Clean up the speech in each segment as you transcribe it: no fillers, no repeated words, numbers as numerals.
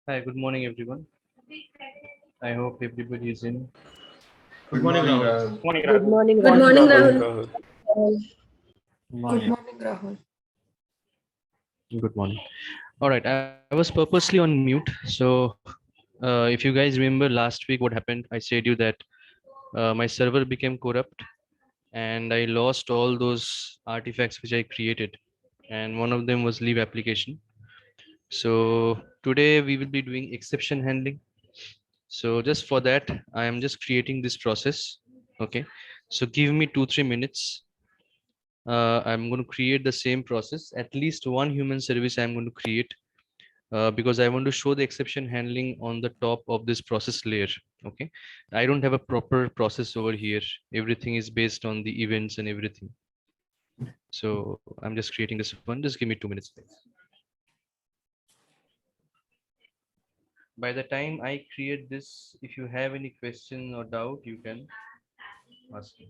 Hi, good morning, everyone. I hope everybody is in. Good morning, Rahul. Good morning, Good morning, Rahul. Morning. Good morning, Rahul. Good morning. All right, I was purposely on mute. So, if you guys remember last week, what happened? I said you that my server became corrupt, and I lost all those artifacts which I created, and one of them was leave application. So today we will be doing exception handling. So just for that, I am just creating this process. Okay. So give me 2-3 minutes. I'm going to create the same process. At least one human service I'm going to create because I want to show the exception handling on the top of this process layer. Okay. I don't have a proper process over here. Everything is based on the events and everything. So I'm just creating this one. Just give me 2 minutes. By the time I create this, if you have any question or doubt, you can ask me.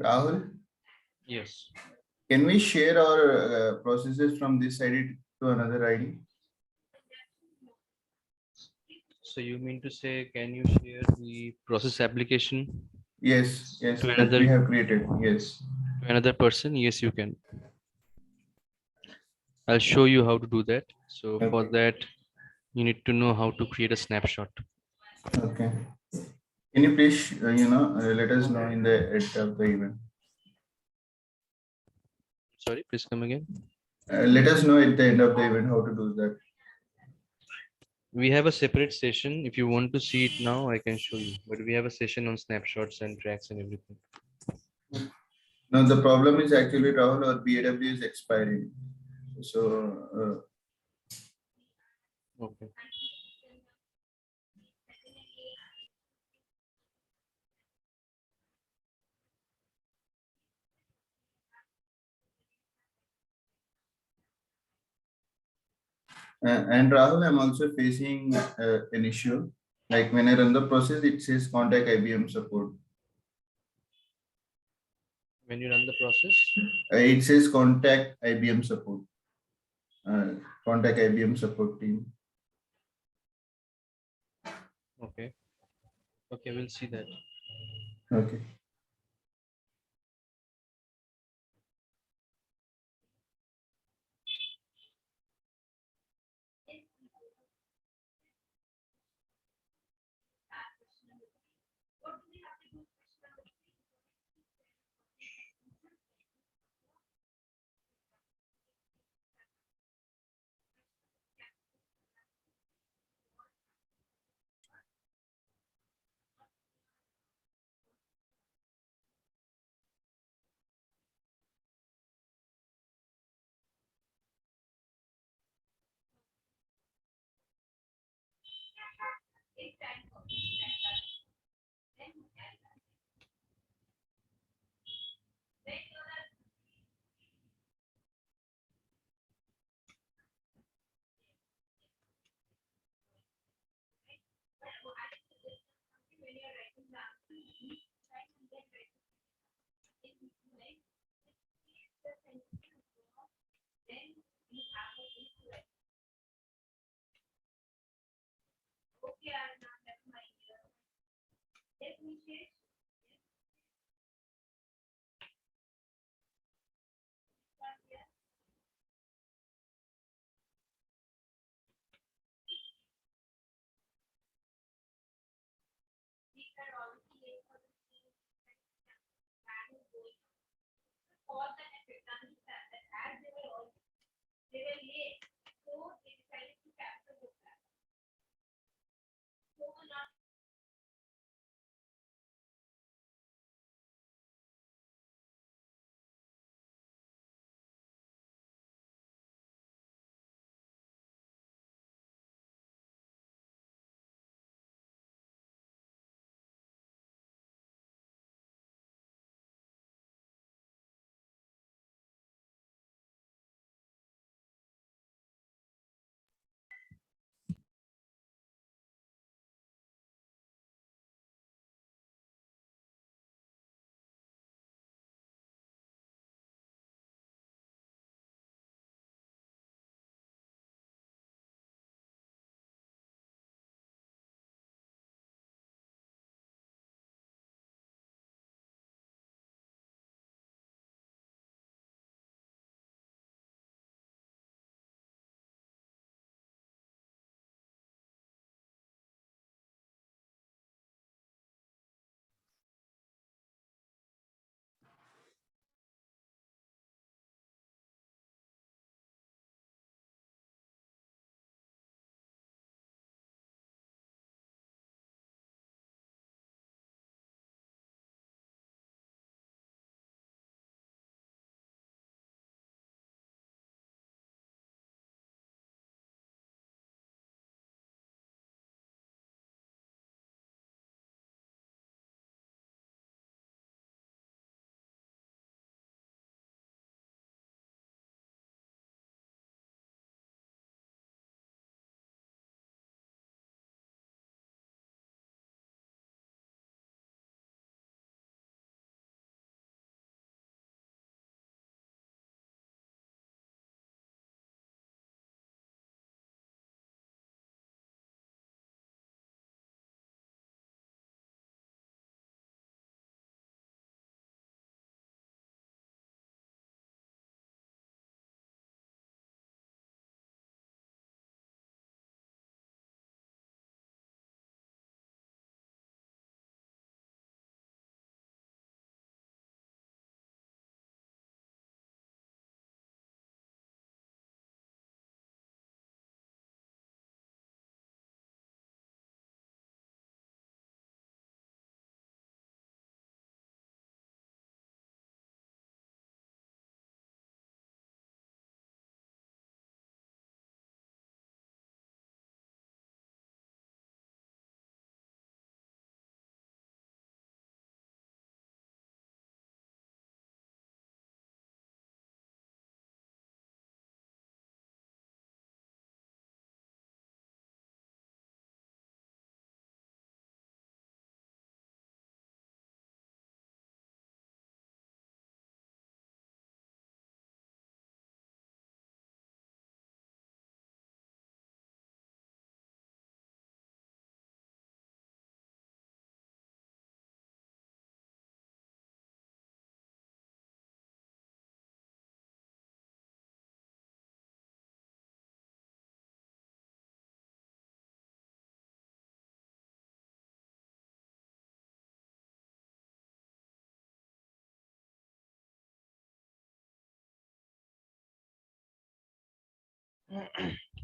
Rahul, Yes. can we share our processes from this ID to another ID? So you mean to say, can you share the process application Yes, to that another we have created. Yes. to another person? Yes, you can. I'll show you how to do that. So for Okay. that, you need to know how to create a snapshot. Okay. Can you please, let us know in the end of the event? Sorry, please come again. Let us know at the end of the event how to do that. We have a separate session. If you want to see it now, I can show you. But we have a session on snapshots and tracks and everything. Now the problem is actually, Rahul, our BAW is expiring. So Okay. and Rahul, I'm also facing an issue. Like when I run the process, it says contact IBM support. When you run the process, It says contact IBM support. Contact IBM support team. Okay. Okay, we'll see that. Okay.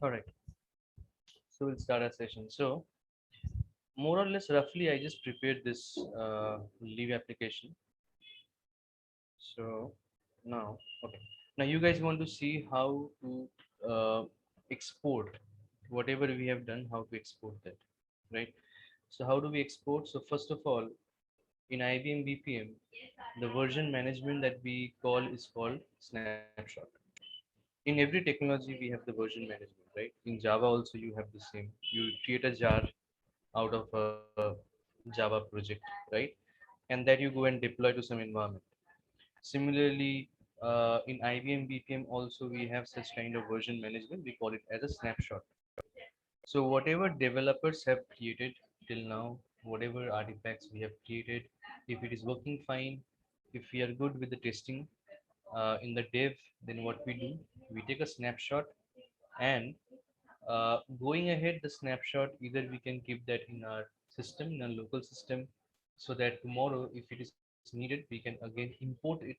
All right, so we'll start our session. So more or less roughly I just prepared this leave application. So now, okay, now you guys want to see how to export whatever we have done, how to export that, right? So how do we export? So first of all, in IBM BPM, the version management that we call is called snapshot. In every technology we have the version management, right? In Java also you have the same. You create a jar out of a Java project, right? And that you go and deploy to some environment. Similarly, in IBM BPM also we have such kind of version management. We call it as a snapshot. So whatever developers have created till now, whatever artifacts we have created, if it is working fine, if we are good with the testing in the dev, then what we do, we take a snapshot, and going ahead, the snapshot, either we can keep that in our system, in our local system, so that tomorrow, if it is needed, we can again import it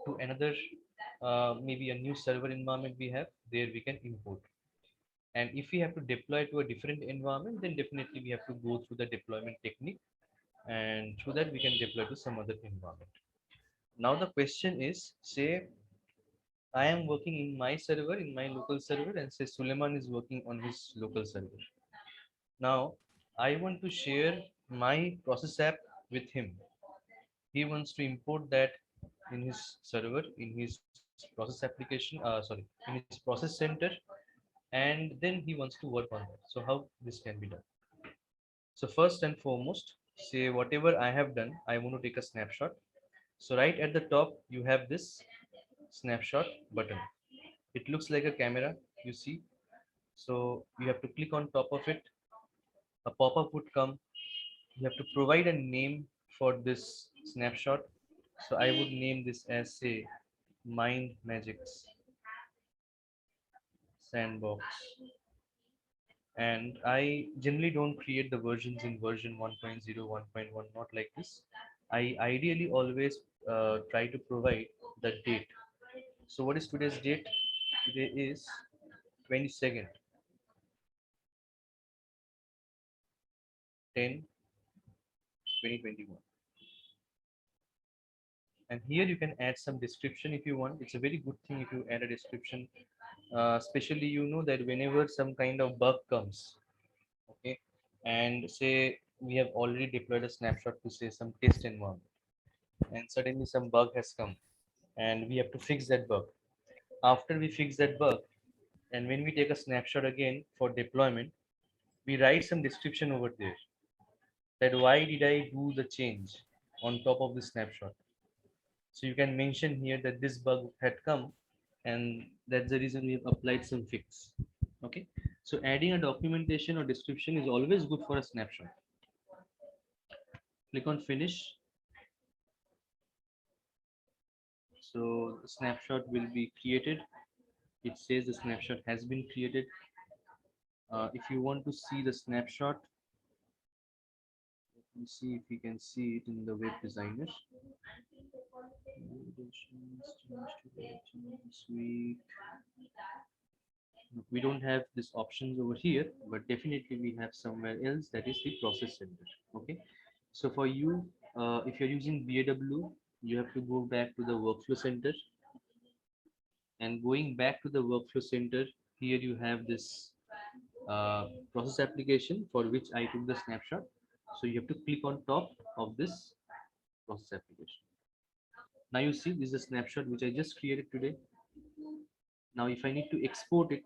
to another, maybe a new server environment we have, there we can import. And if we have to deploy to a different environment, then definitely we have to go through the deployment technique, and through that we can deploy to some other environment. Now the question is, say I am working in my server, in my local server, and say Suleiman is working on his local server. Now, I want to share my process app with him. He wants to import that in his server, in his process application, in his process center, and then he wants to work on that. So, how this can be done? So, first and foremost, say whatever I have done, I want to take a snapshot. So, right at the top, you have this snapshot button. It looks like a camera, you see. So, you have to click on top of it. A pop-up would come. You have to provide a name for this snapshot. So I would name this as, say, Mind Magic's Sandbox. And I generally don't create the versions in version 1.0, 1.1, not like this. I ideally always try to provide the date. So what is today's date? Today is 22nd, 10, 2021. And here you can add some description if you want. It's a very good thing if you add a description, especially you know that whenever some kind of bug comes, okay, and say we have already deployed a snapshot to say some test environment, and suddenly some bug has come, and we have to fix that bug. After we fix that bug, and when we take a snapshot again for deployment, we write some description over there, that why did I do the change on top of the snapshot. So you can mention here that this bug had come, and that's the reason we have applied some fix. Okay. So adding a documentation or description is always good for a snapshot. Click on finish. So the snapshot will be created. It says the snapshot has been created. If you want to see the snapshot, let me see if you can see it in the web designer. Suite. We don't have this options over here, but definitely we have somewhere else, that is the process center. Okay, so for you, if you're using BAW, you have to go back to the workflow center, and going back to the workflow center, here you have this process application for which I took the snapshot. So you have to click on top of this process application. Now you see this is a snapshot which I just created today. Now if I need to export it,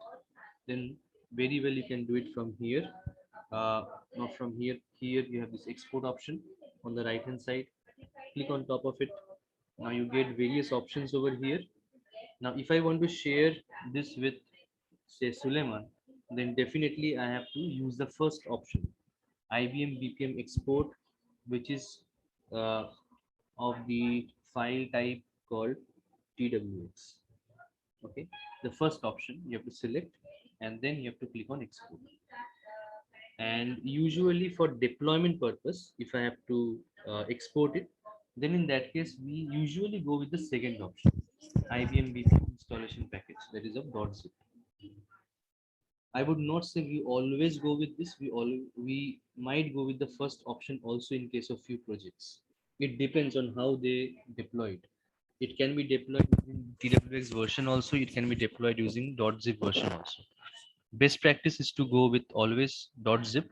then very well you can do it from here. Now from here you have this export option on the right hand side. Click on top of it. Now you get various options over here. Now if I want to share this with, say, Suleiman, then definitely I have to use the first option, IBM BPM export, which is uh, of the file type called TWX. Okay, the first option you have to select, and then you have to click on export. And usually for deployment purpose, if I have to export it, then in that case we usually go with the second option, IBM BPM installation package, that is of .zip. I would not say we always go with this. We might go with the first option also in case of few projects. It depends on how they deploy it. It can be deployed using TWX version also. It can be deployed using .zip version also. Best practice is to go with always .zip.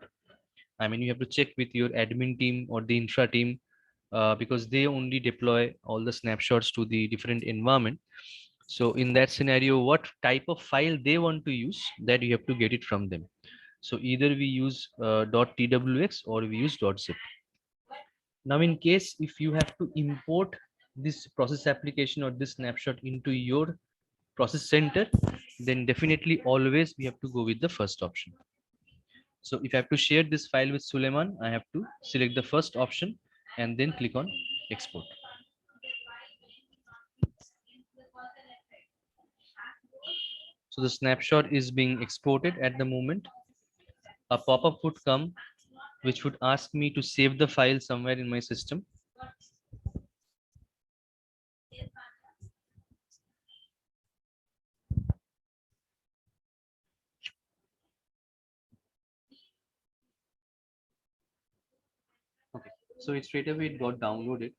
I mean, you have to check with your admin team or the infra team, because they only deploy all the snapshots to the different environment. So in that scenario, what type of file they want to use, that you have to get it from them. So either we use .twx or we use .zip. Now, in case if you have to import this process application or this snapshot into your process center, then definitely always we have to go with the first option. So if I have to share this file with Suleiman, I have to select the first option and then click on export. So the snapshot is being exported at the moment. A pop-up would come which would ask me to save the file somewhere in my system. Okay, so it straight away it got downloaded.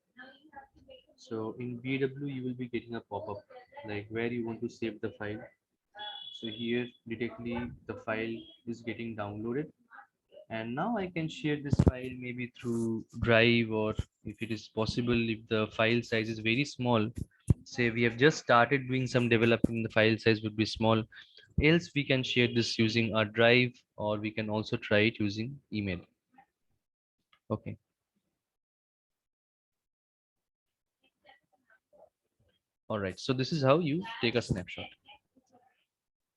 So in BW you will be getting a pop-up like where you want to save the file. So here directly the file is getting downloaded, and now I can share this file maybe through Drive, or if it is possible, if the file size is very small, say we have just started doing some developing, the file size would be small, else we can share this using our Drive, or we can also try it using email. Okay. All right, so this is how you take a snapshot.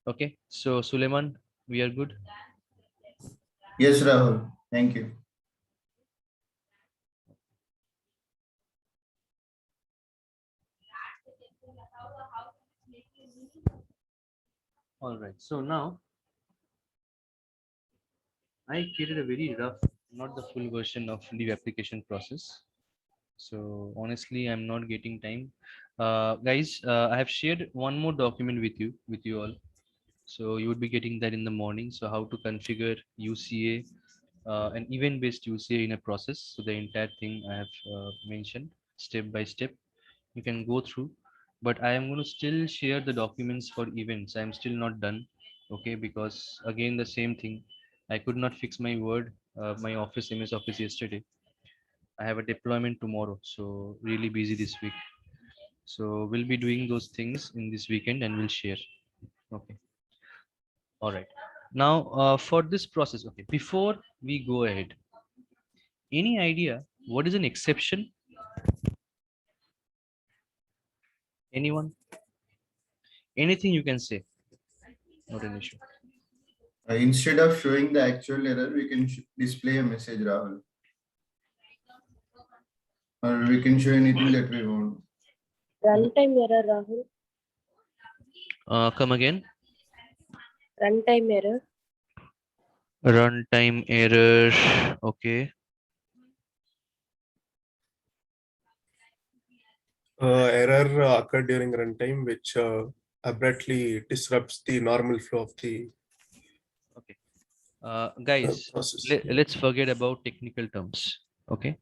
Okay, so Suleiman, we are good. Yes, Rahul. Thank you. All right, so now I created a very rough, not the full version of the application process. So honestly, I'm not getting time. Guys, I have shared one more document with you all. So you would be getting that in the morning. So how to configure UCA, an event-based UCA in a process. So the entire thing I have mentioned step by step. You can go through, but I am going to still share the documents for events. I'm still not done. Okay, because again the same thing. I could not fix my word, my office MS Office yesterday. I have a deployment tomorrow, so really busy this week. So we'll be doing those things in this weekend and we'll share. Okay. All right. Now, for this process, okay, before we go ahead, any idea what is an exception? Anyone? Anything you can say, not an issue. Instead of showing the actual error, we can display a message, Rahul, or we can show anything that we want. Runtime error, Rahul. Come again. Runtime error. Runtime error. Okay. Error occurred during runtime, which abruptly disrupts the normal flow of the Okay. Guys, process. let's forget about technical terms. Okay.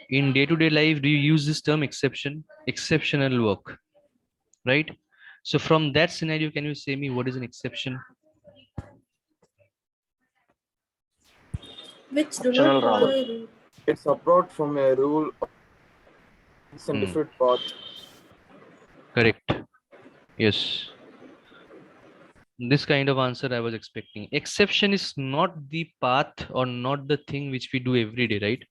In day-to-day life, do you use this term exception? Exceptional work, right? So from that scenario, can you say me what is an exception? Which do Optional, not follow Rahul. a rule. It's abroad from a rule. It's a Hmm. different path. Correct. Yes. This kind of answer I was expecting. Exception is not the path or not the thing which we do every day, right?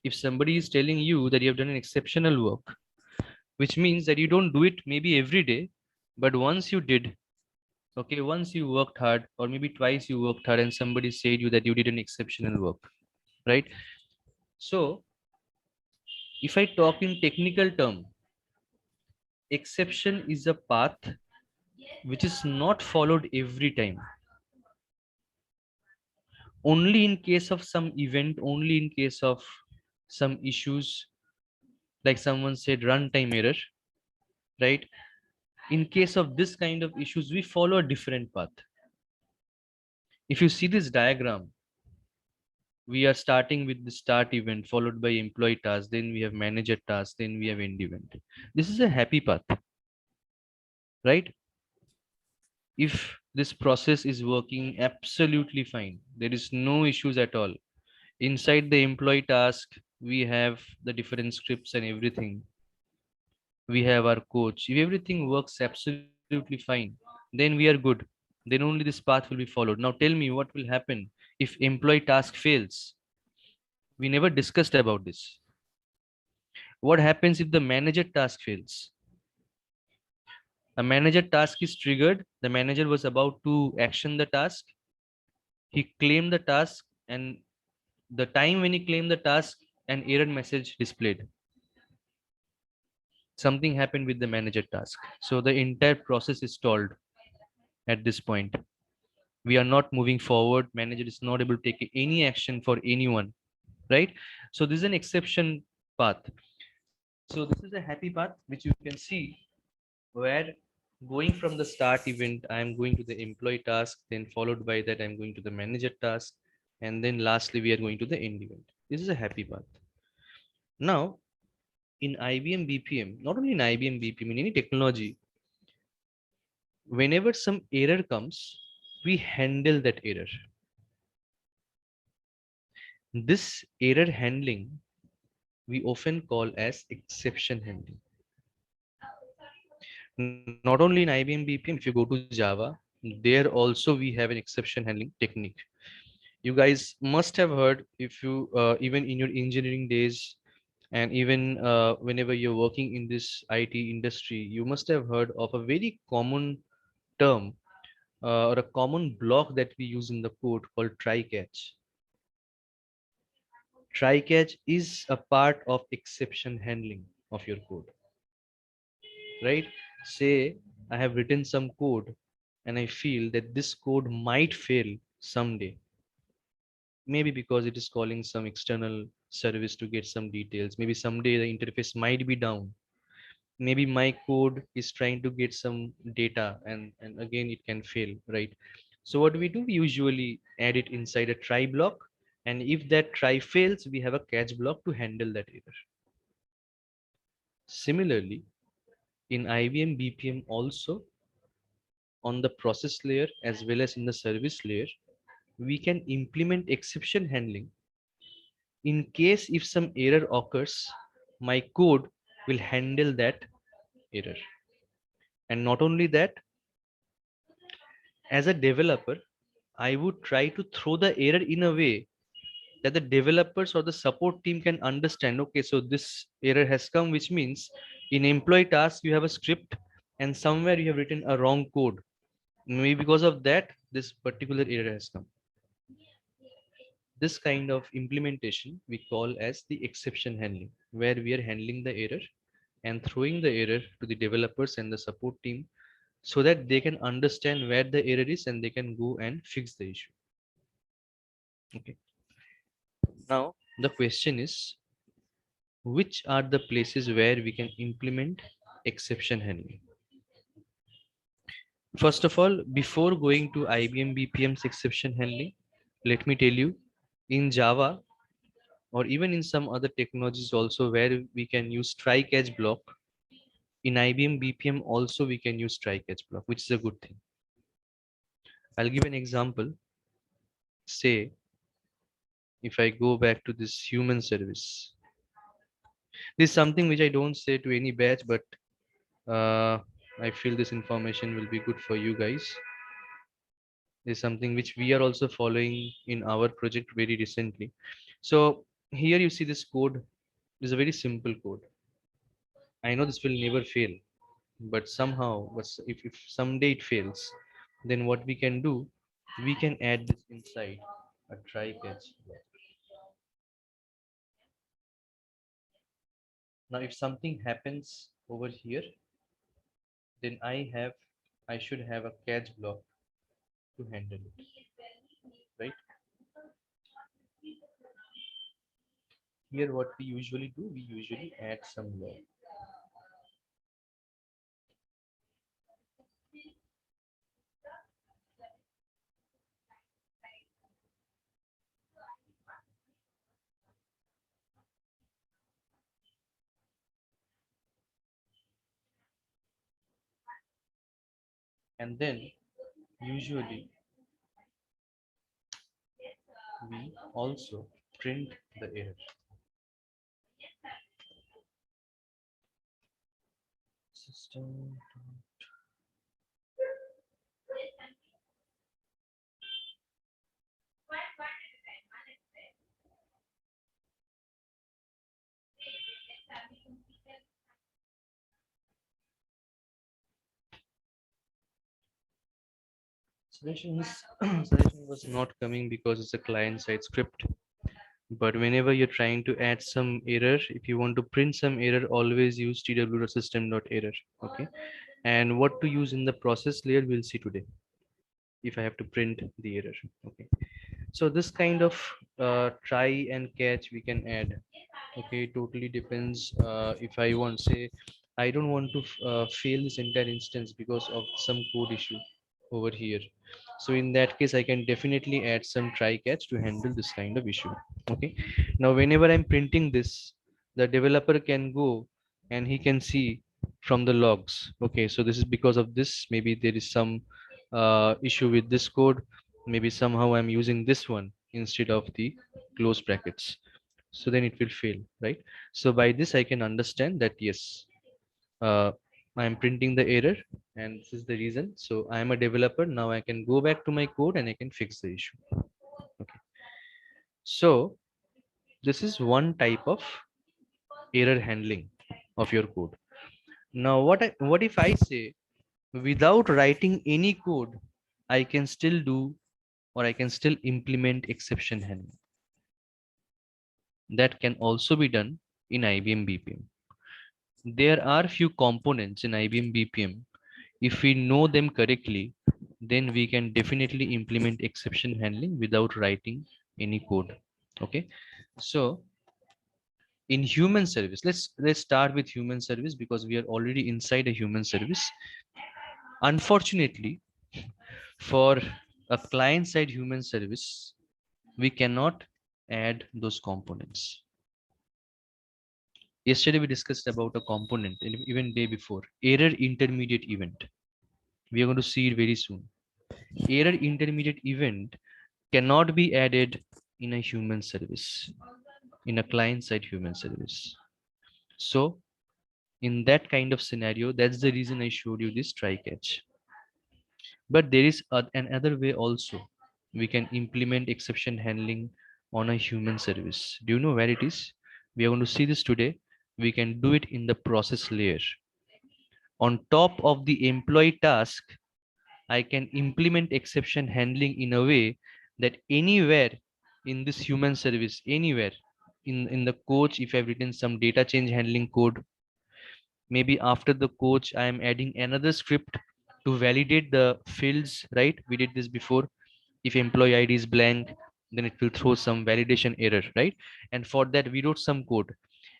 If somebody is telling you that you have done an exceptional work, which means that you don't do it maybe every day, but once you did, okay, once you worked hard, or maybe twice you worked hard and somebody said you that you did an exceptional work, right? So if I talk in technical term, exception is a path which is not followed every time. Only in case of some event, only in case of some issues, like someone said runtime error, right? In case of this kind of issues, we follow a different path. If you see this diagram, we are starting with the start event followed by employee task, then we have manager task, then we have end event. This is a happy path, right? If this process is working absolutely fine, there is no issues at all. Inside the employee task, we have the different scripts and everything. We have our coach. If everything works absolutely fine, then we are good. Then only this path will be followed. Now tell me what will happen if employee task fails. We never discussed about this. What happens if the manager task fails? A manager task is triggered. The manager was about to action the task. He claimed the task, and the time when he claimed the task, an error message displayed. Something happened with the manager task. So the entire process is stalled at this point. We are not moving forward. Manager is not able to take any action for anyone, right? So this is an exception path. So this is a happy path which you can see, where going from the start event, I am going to the employee task, then followed by that I'm going to the manager task, and then lastly we are going to the end event. This is a happy path. Now in IBM BPM, not only in IBM BPM, in any technology, whenever some error comes, we handle that error. This error handling we often call as exception handling. Not only in IBM BPM, if you go to Java, there also we have an exception handling technique. You guys must have heard, if you even in your engineering days, and even whenever you're working in this IT industry, you must have heard of a very common term or a common block that we use in the code called try catch. Try catch is a part of exception handling of your code, right? Say I have written some code and I feel that this code might fail someday. Maybe because it is calling some external service to get some details. Maybe someday the interface might be down. Maybe my code is trying to get some data, and again it can fail, right? So what we do, we usually add it inside a try block. And if that try fails, we have a catch block to handle that error. Similarly, in IBM BPM also, on the process layer as well as in the service layer, we can implement exception handling. In case if some error occurs, my code will handle that error. And not only that, as a developer, I would try to throw the error in a way that the developers or the support team can understand, okay, so this error has come, which means in employee task, you have a script and somewhere you have written a wrong code. Maybe because of that, this particular error has come. This kind of implementation we call as the exception handling, where we are handling the error and throwing the error to the developers and the support team so that they can understand where the error is and they can go and fix the issue. Okay. Now the question is, which are the places where we can implement exception handling? First of all, before going to IBM BPM's exception handling, let me tell you, in Java or even in some other technologies also where we can use try catch block, in IBM BPM also we can use try catch block, which is a good thing. I'll give an example. Say if I go back to this human service, this is something which I don't say to any batch, but I feel this information will be good for you guys. This is something which we are also following in our project very recently. So here you see this code. This is a very simple code. I know this will never fail, but somehow, if someday it fails, then what we can do, we can add this inside a try catch. Now, if something happens over here, then I should have a catch block to handle it, right? Here, what we usually do, we usually add some log. And then usually we also print the error. System. Suggestion was not coming because it's a client-side script. But whenever you're trying to add some error, if you want to print some error, always use tw.system.error. Okay. And what to use in the process layer, we'll see today. If I have to print the error. Okay. So this kind of try and catch we can add. Okay, totally depends. If I want say, I don't want to fail this entire instance because of some code issue over here. So in that case, I can definitely add some try catch to handle this kind of issue. Okay. Now, whenever I'm printing this, the developer can go and he can see from the logs. Okay, so this is because of this. Maybe there is some issue with this code. Maybe somehow I'm using this one instead of the close brackets. So then it will fail, right? So by this, I can understand that yes, uh, I'm printing the error and this is the reason. So I am a developer. Now I can go back to my code and I can fix the issue. Okay. So this is one type of error handling of your code. Now what if I say without writing any code, I can still do or I can still implement exception handling. That can also be done in IBM BPM. There are few components in IBM BPM. If we know them correctly, then we can definitely implement exception handling without writing any code. Okay. So in human service, let's start with human service because we are already inside a human service. Unfortunately, for a client side human service, we cannot add those components. Yesterday we discussed about a component and even day before, error intermediate event. We are going to see it very soon. Error intermediate event cannot be added in a human service, in a client side human service. So in that kind of scenario, that's the reason I showed you this try catch. But there is another way also. We can implement exception handling on a human service. Do you know where it is? We are going to see this today. We can do it in the process layer. On top of the employee task, I can implement exception handling in a way that anywhere in this human service, anywhere in the coach, if I've written some data change handling code, maybe after the coach, I am adding another script to validate the fields, right? We did this before. If employee ID is blank, then it will throw some validation error, right? And for that, we wrote some code.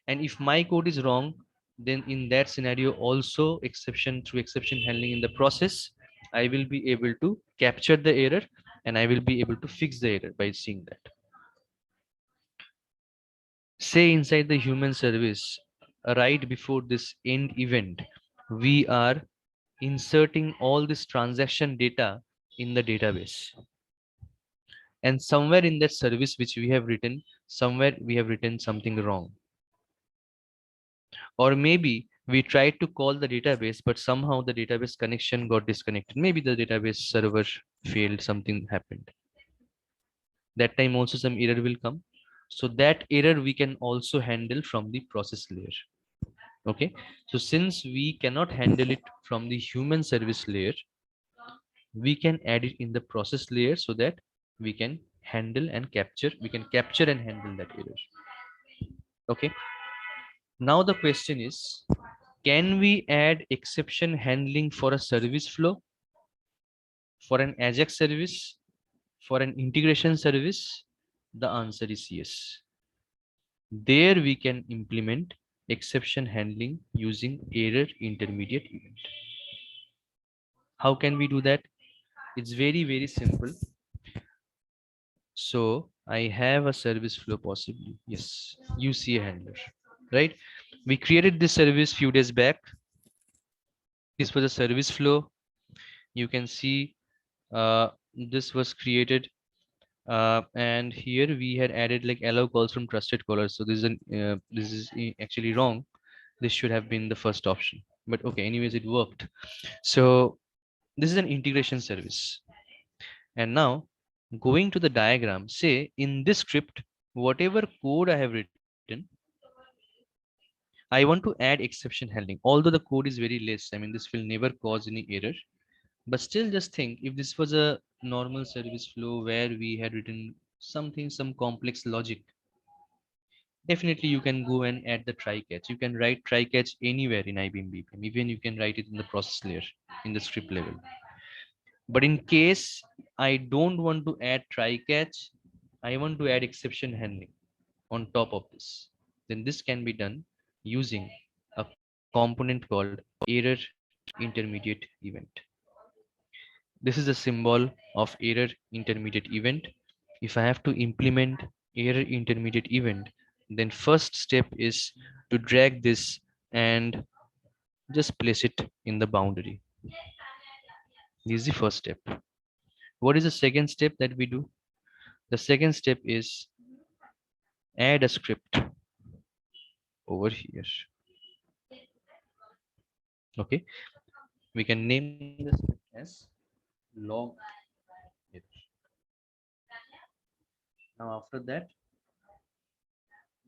And if my code is wrong, then in that scenario also exception through exception handling in the process, I will be able to capture the error and I will be able to fix the error by seeing that. Say inside the human service, right before this end event, we are inserting all this transaction data in the database. And somewhere in that service which we have written, somewhere we have written something wrong. Or maybe we tried to call the database, but somehow the database connection got disconnected. Maybe the database server failed, something happened. That time also some error will come. So that error we can also handle from the process layer. Okay. So since we cannot handle it from the human service layer, we can add it in the process layer so that we can handle and capture, we can capture and handle that error. Okay. Now the question is, can we add exception handling for a service flow, for an Ajax service, for an integration service? The answer is yes. There we can implement exception handling using error intermediate event. How can we do that? It's very, very simple. So I have a service flow possibly. Yes, you see a handler, right? We created this service few days back. This was a service flow. you can see this was created, and here we had added like allow calls from trusted callers. So this is actually wrong. This should have been the first option, but okay, anyways, it worked. So this is an integration service. And now going to the diagram, say in this script, whatever code I have written, I want to add exception handling. Although the code is very less, I mean, this will never cause any error. But still, just think if this was a normal service flow where we had written something, some complex logic, definitely you can go and add the try catch. You can write try catch anywhere in IBM BPM. Even you can write it in the process layer, in the script level. But in case I don't want to add try catch, I want to add exception handling on top of this, then this can be done using a component called error intermediate event. This is a symbol of error intermediate event. If I have to implement error intermediate event, then first step is to drag this and just place it in the boundary. This is the first step. What is the second step that we do? The second step is add a script over here. Okay, we can name the script as log error. Now after that,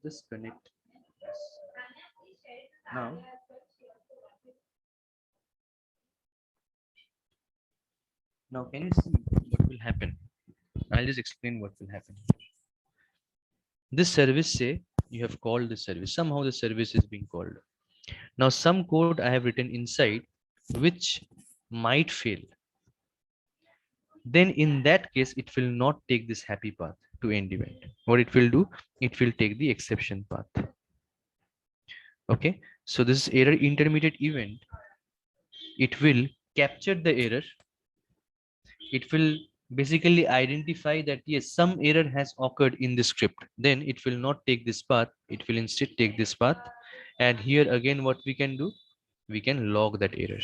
just connect this. Now can you see what will happen? I'll just explain what will happen. This service, say you have called this service, somehow the service is being called. Now some code I have written inside which might fail. Then in that case, it will not take this happy path to end event. What it will do, it will take the exception path. Okay, so this error intermediate event, it will capture the error. It will basically identify that yes, some error has occurred in the script. Then it will not take this path. It will instead take this path. And here again, what we can do, we can log that error.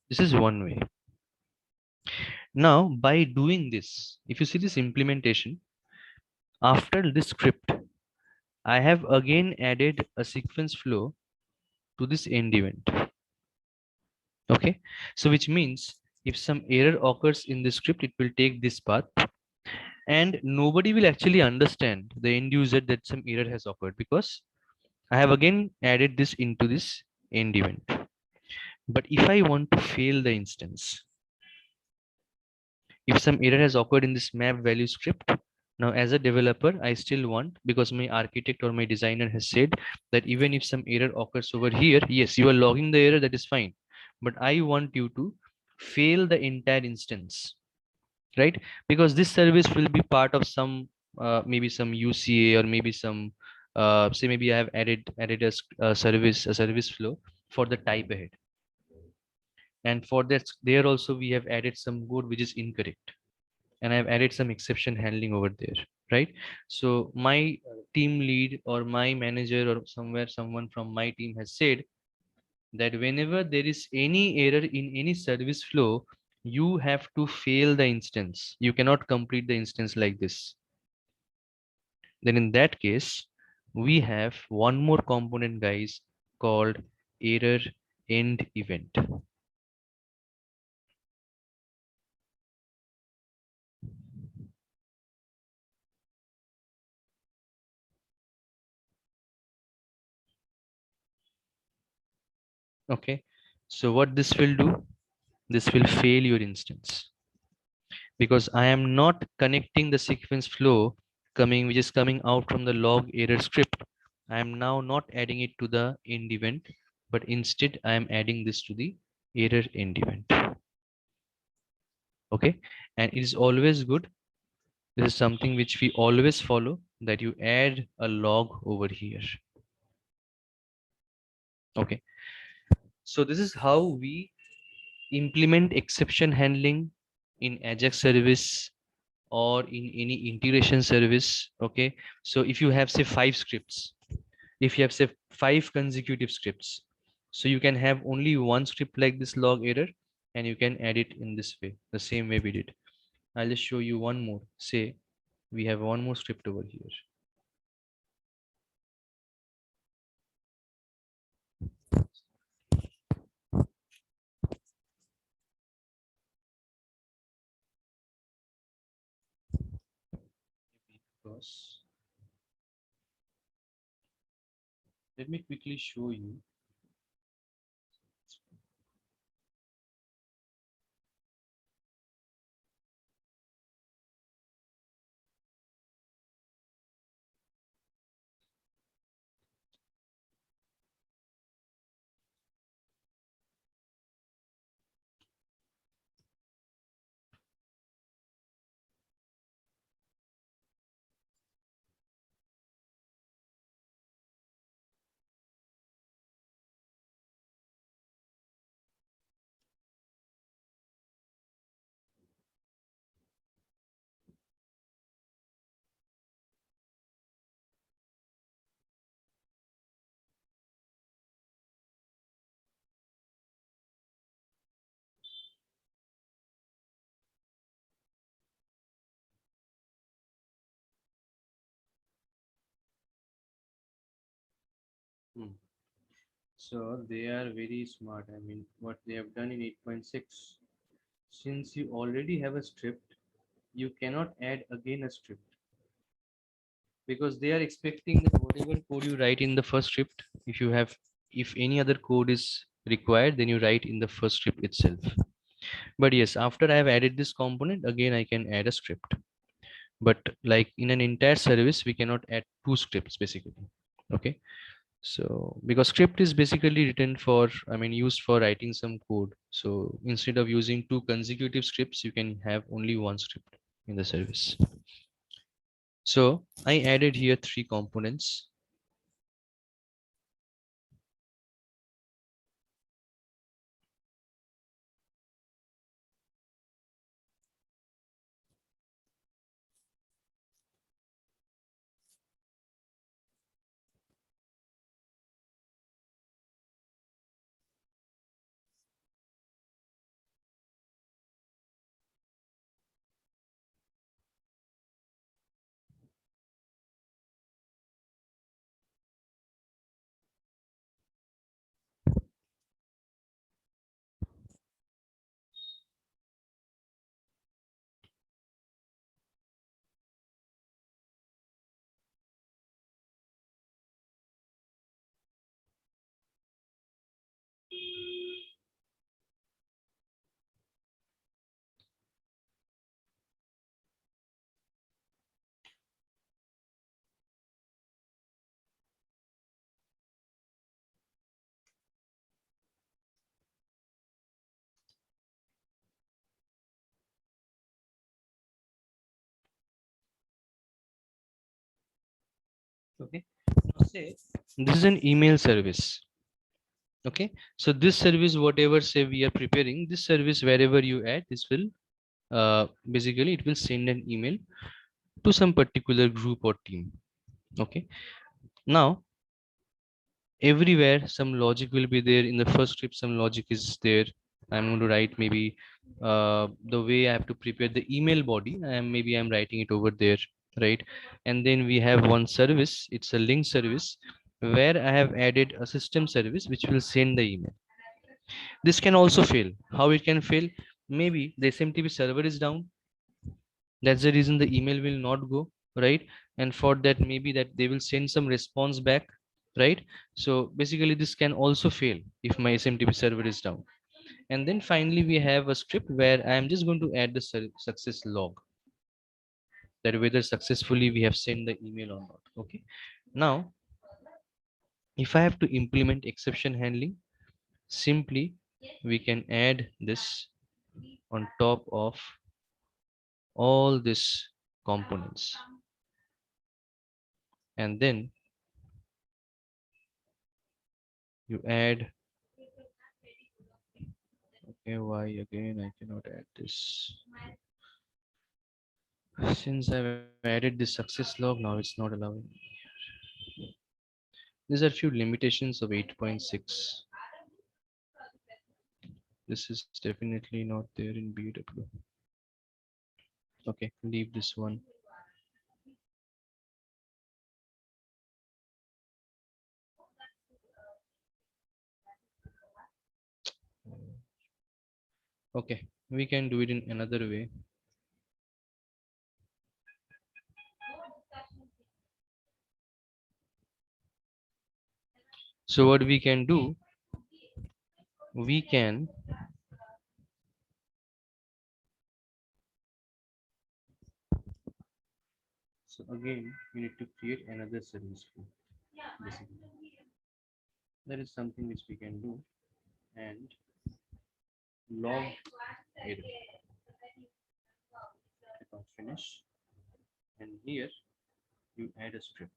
This is one way. Now, by doing this, if you see this implementation, after this script, I have again added a sequence flow to this end event. Okay, so which means if some error occurs in the script, it will take this path, and nobody will actually understand, the end user, that some error has occurred because I have again added this into this end event. But if I want to fail the instance, if some error has occurred in this map value script, now as a developer, I still want, because my architect or my designer has said that even if some error occurs over here, yes, you are logging the error, that is fine. But I want you to fail the entire instance, right? Because this service will be part of some, maybe some UCA, or maybe some, say maybe I have added a service flow for the type ahead. And for that, there also we have added some code which is incorrect, and I've added some exception handling over there, right? So my team lead or my manager or someone from my team has said that whenever there is any error in any service flow, you have to fail the instance. You cannot complete the instance like this. Then in that case, we have one more component, guys, called error end event. Okay, so what this will do, this will fail your instance, because I am not connecting the sequence flow which is coming out from the log error script. I am now not adding it to the end event, but instead I am adding this to the error end event. Okay, and it is always good This is something which we always follow, that you add a log over here. Okay, so this is how we implement exception handling in Ajax service or in any integration service. Okay, so if you have say 5 scripts, if you have say 5 consecutive scripts, so you can have only one script like this log error, and you can add it in this way, the same way we did. I'll just show you one more. Say we have one more script over here. Because let me quickly show you. Hmm. So they are very smart. I mean, what they have done in 8.6, since you already have a script, you cannot add again a script, because they are expecting that whatever code you write in the first script, if any other code is required, then you write in the first script itself. But yes, after I have added this component, again I can add a script. But like in an entire service, we cannot add 2 scripts basically. Okay, so because script is basically written for, I mean, used for writing some code. So instead of using 2 consecutive scripts, you can have only one script in the service. So I added here 3 components. Okay, now say this is an email service. Okay, so this service, whatever say we are preparing, this service wherever you add, this will basically it will send an email to some particular group or team. Okay, now everywhere some logic will be there. In the first script some logic is there. I'm going to write maybe the way I have to prepare the email body, and maybe I'm writing it over there, right? And then we have one service, it's a link service, where I have added a system service which will send the email. This can also fail. How it can fail? Maybe the SMTP server is down, that's the reason the email will not go, right? And for that, maybe that they will send some response back, right? So basically this can also fail if my SMTP server is down. And then finally we have a script where I am just going to add the success log, that whether successfully we have sent the email or not. Okay, now if I have to implement exception handling, simply we can add this on top of all this components, and then you add. Okay, why again I cannot add this? Since I've added this success log, now it's not allowing me. These are few limitations of 8.6. This is definitely not there in BW. Okay, leave this one. Okay, we can do it in another way. So what we can do, we can so again we need to create another service flow. Basically, that is something which we can do, and log error. Click on finish, and here you add a script.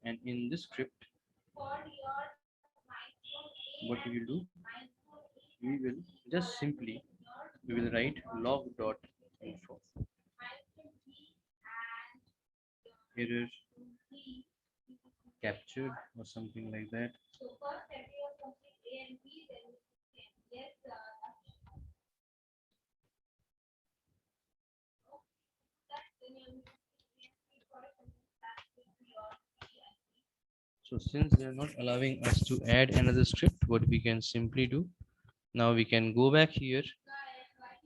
And in this script, what we will do, we will just simply we will write log.info error captured or something like that. So since they are not allowing us to add another script, what we can simply do, now we can go back here.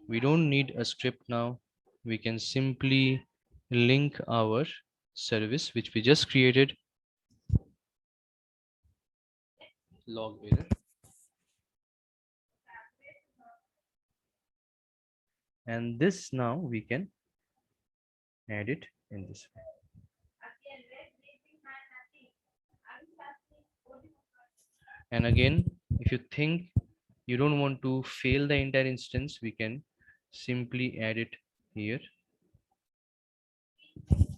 We don't need a script now. We can simply link our service which we just created, log error, and this now we can add it in this way. And again, if you think you don't want to fail the entire instance, we can simply add it here.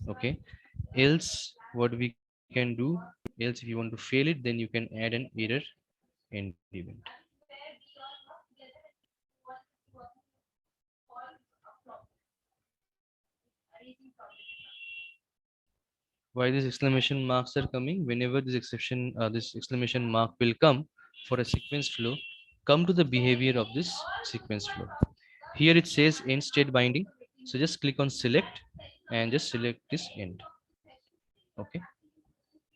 Okay, else what we can do, else if you want to fail it, then you can add an error end event. Why these exclamation marks are coming? Whenever this exception, this exclamation mark will come for a sequence flow, come to the behavior of this sequence flow. Here it says end state binding. So just click on select and just select this end. Okay.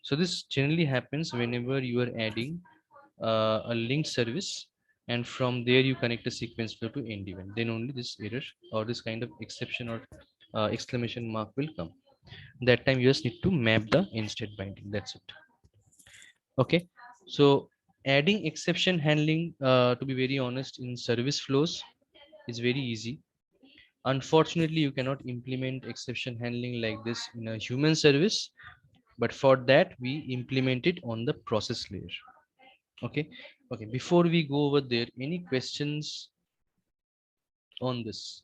So this generally happens whenever you are adding a linked service, and from there you connect a sequence flow to end event. Then only this error or this kind of exception or exclamation mark will come. That time you just need to map the end state binding. That's it. Okay. So adding exception handling, to be very honest, in service flows is very easy. Unfortunately, you cannot implement exception handling like this in a human service, but for that we implement it on the process layer. Okay. Okay, before we go over there, any questions on this?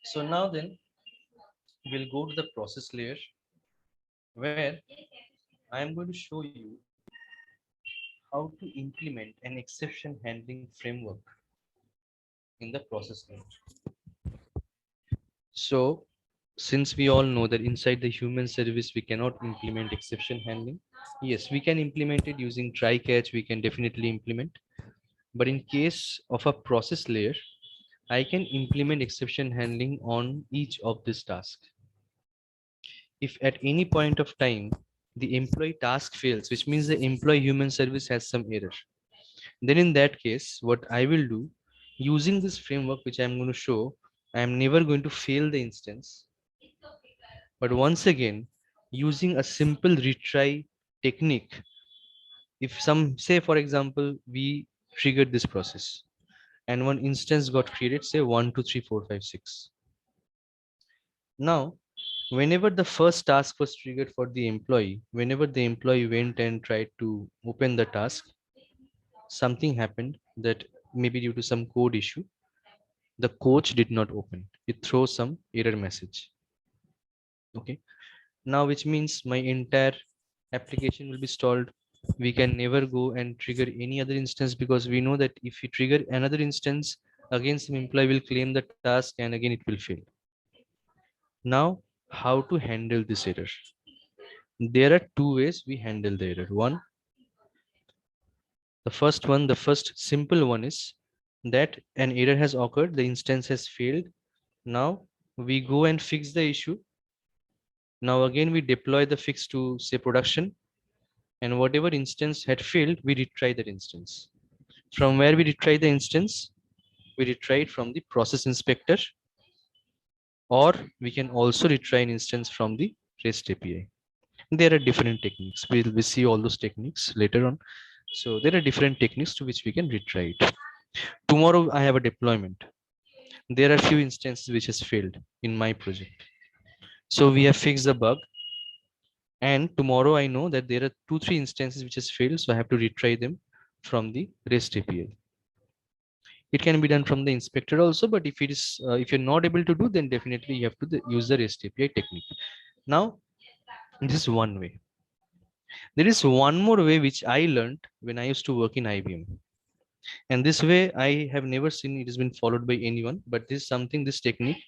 So now then we'll go to the process layer, where I am going to show you how to implement an exception handling framework in the process layer. So since we all know that inside the human service we cannot implement exception handling, yes, we can implement it using try catch, we can definitely implement. But in case of a process layer, I can implement exception handling on each of these tasks. If at any point of time the employee task fails, which means the employee human service has some error, then in that case, what I will do, using this framework which I'm going to show, I am never going to fail the instance. But once again, using a simple retry technique, if some say, for example, we triggered this process and one instance got created, say 1, 2, 3, 4, 5, 6. Now, whenever the first task was triggered for the employee, whenever the employee went and tried to open the task, something happened that maybe due to some code issue, the coach did not open. It throws some error message. Okay. Now, which means my entire application will be stalled. We can never go and trigger any other instance because we know that if we trigger another instance, again some employee will claim the task and again it will fail. Now, how to handle this error? There are two ways we handle the error. The first simple one is that an error has occurred, the instance has failed. Now we go and fix the issue. Now again, we deploy the fix to say production, and whatever instance had failed, we retry that instance. From where we retry the instance? We retry it from the process inspector, or we can also retry an instance from the REST API. There are different techniques. We'll see all those techniques later on. So there are different techniques to which we can retry it. Tomorrow I have a deployment. There are few instances which has failed in my project. So we have fixed the bug. And tomorrow I know that there are 2, 3 instances which has failed. So I have to retry them from the REST API. It can be done from the inspector also, but if it is if you're not able to do, then definitely you have to use the REST API technique. Now, this is one way. There is one more way which I learned when I used to work in IBM. And this way I have never seen it has been followed by anyone, but this is something, this technique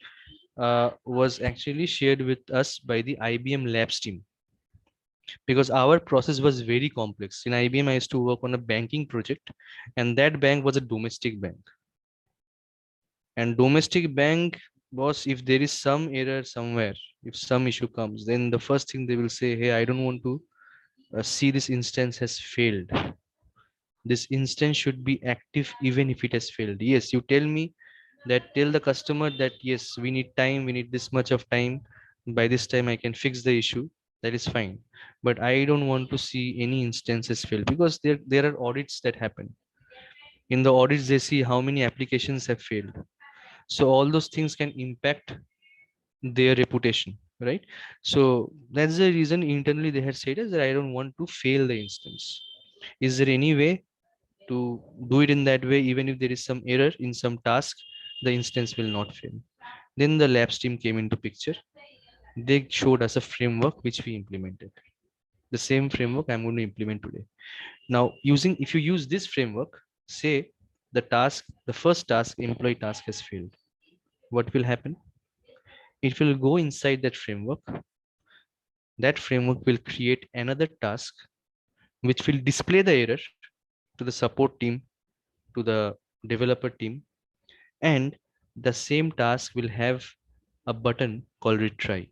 was actually shared with us by the IBM Labs team, because our process was very complex. In IBM, I used to work on a banking project, and that bank was a domestic bank. And domestic bank was, if there is some error somewhere, if some issue comes, then the first thing they will say, hey, I don't want to see this instance has failed. This instance should be active even if it has failed. Yes, you tell me that, tell the customer that yes, we need time, we need this much of time, by this time I can fix the issue, that is fine. But I don't want to see any instances fail, because there are audits that happen. In the audits they see how many applications have failed, so all those things can impact their reputation, right? So that's the reason internally they had said is that I don't want to fail the instance. Is there any way to do it in that way? Even if there is some error in some task, the instance will not fail. Then the labs team came into picture. They showed us a framework which we implemented. The same framework I'm going to implement today. Now, if you use this framework, say the first task, employee task has failed, what will happen? It will go inside that framework. That framework will create another task which will display the error to the support team, to the developer team, and the same task will have a button called retry.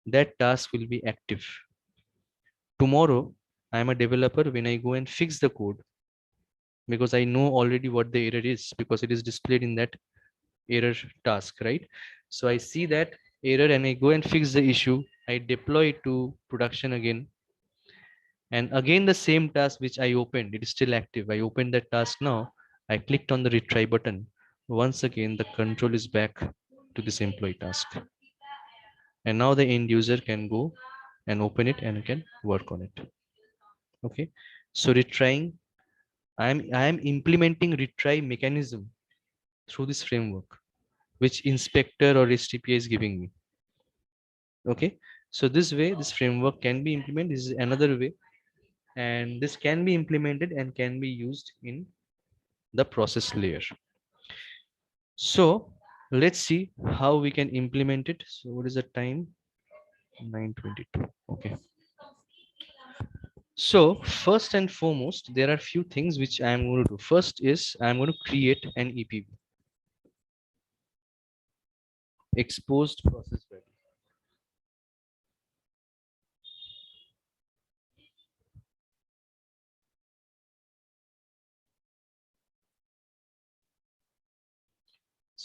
That task will be active. Tomorrow, I am a developer. When I go and fix the code, because I know already what the error is, because it is displayed in that error task, right? So I see that error and I go and fix the issue. I deploy it to production again. And again, the same task which I opened, it is still active. I opened that task now. I clicked on the retry button. Once again, the control is back to this employee task. And now the end user can go and open it and can work on it. Okay. So retrying, I am implementing retry mechanism through this framework, which inspector or REST API is giving me. Okay. So this way, this framework can be implemented. This is another way. And this can be implemented and can be used in the process layer. So let's see how we can implement it. So what is the time? 9:22. Okay. So first and foremost, there are few things which I am going to do. First is I'm going to create an EPB, exposed process value.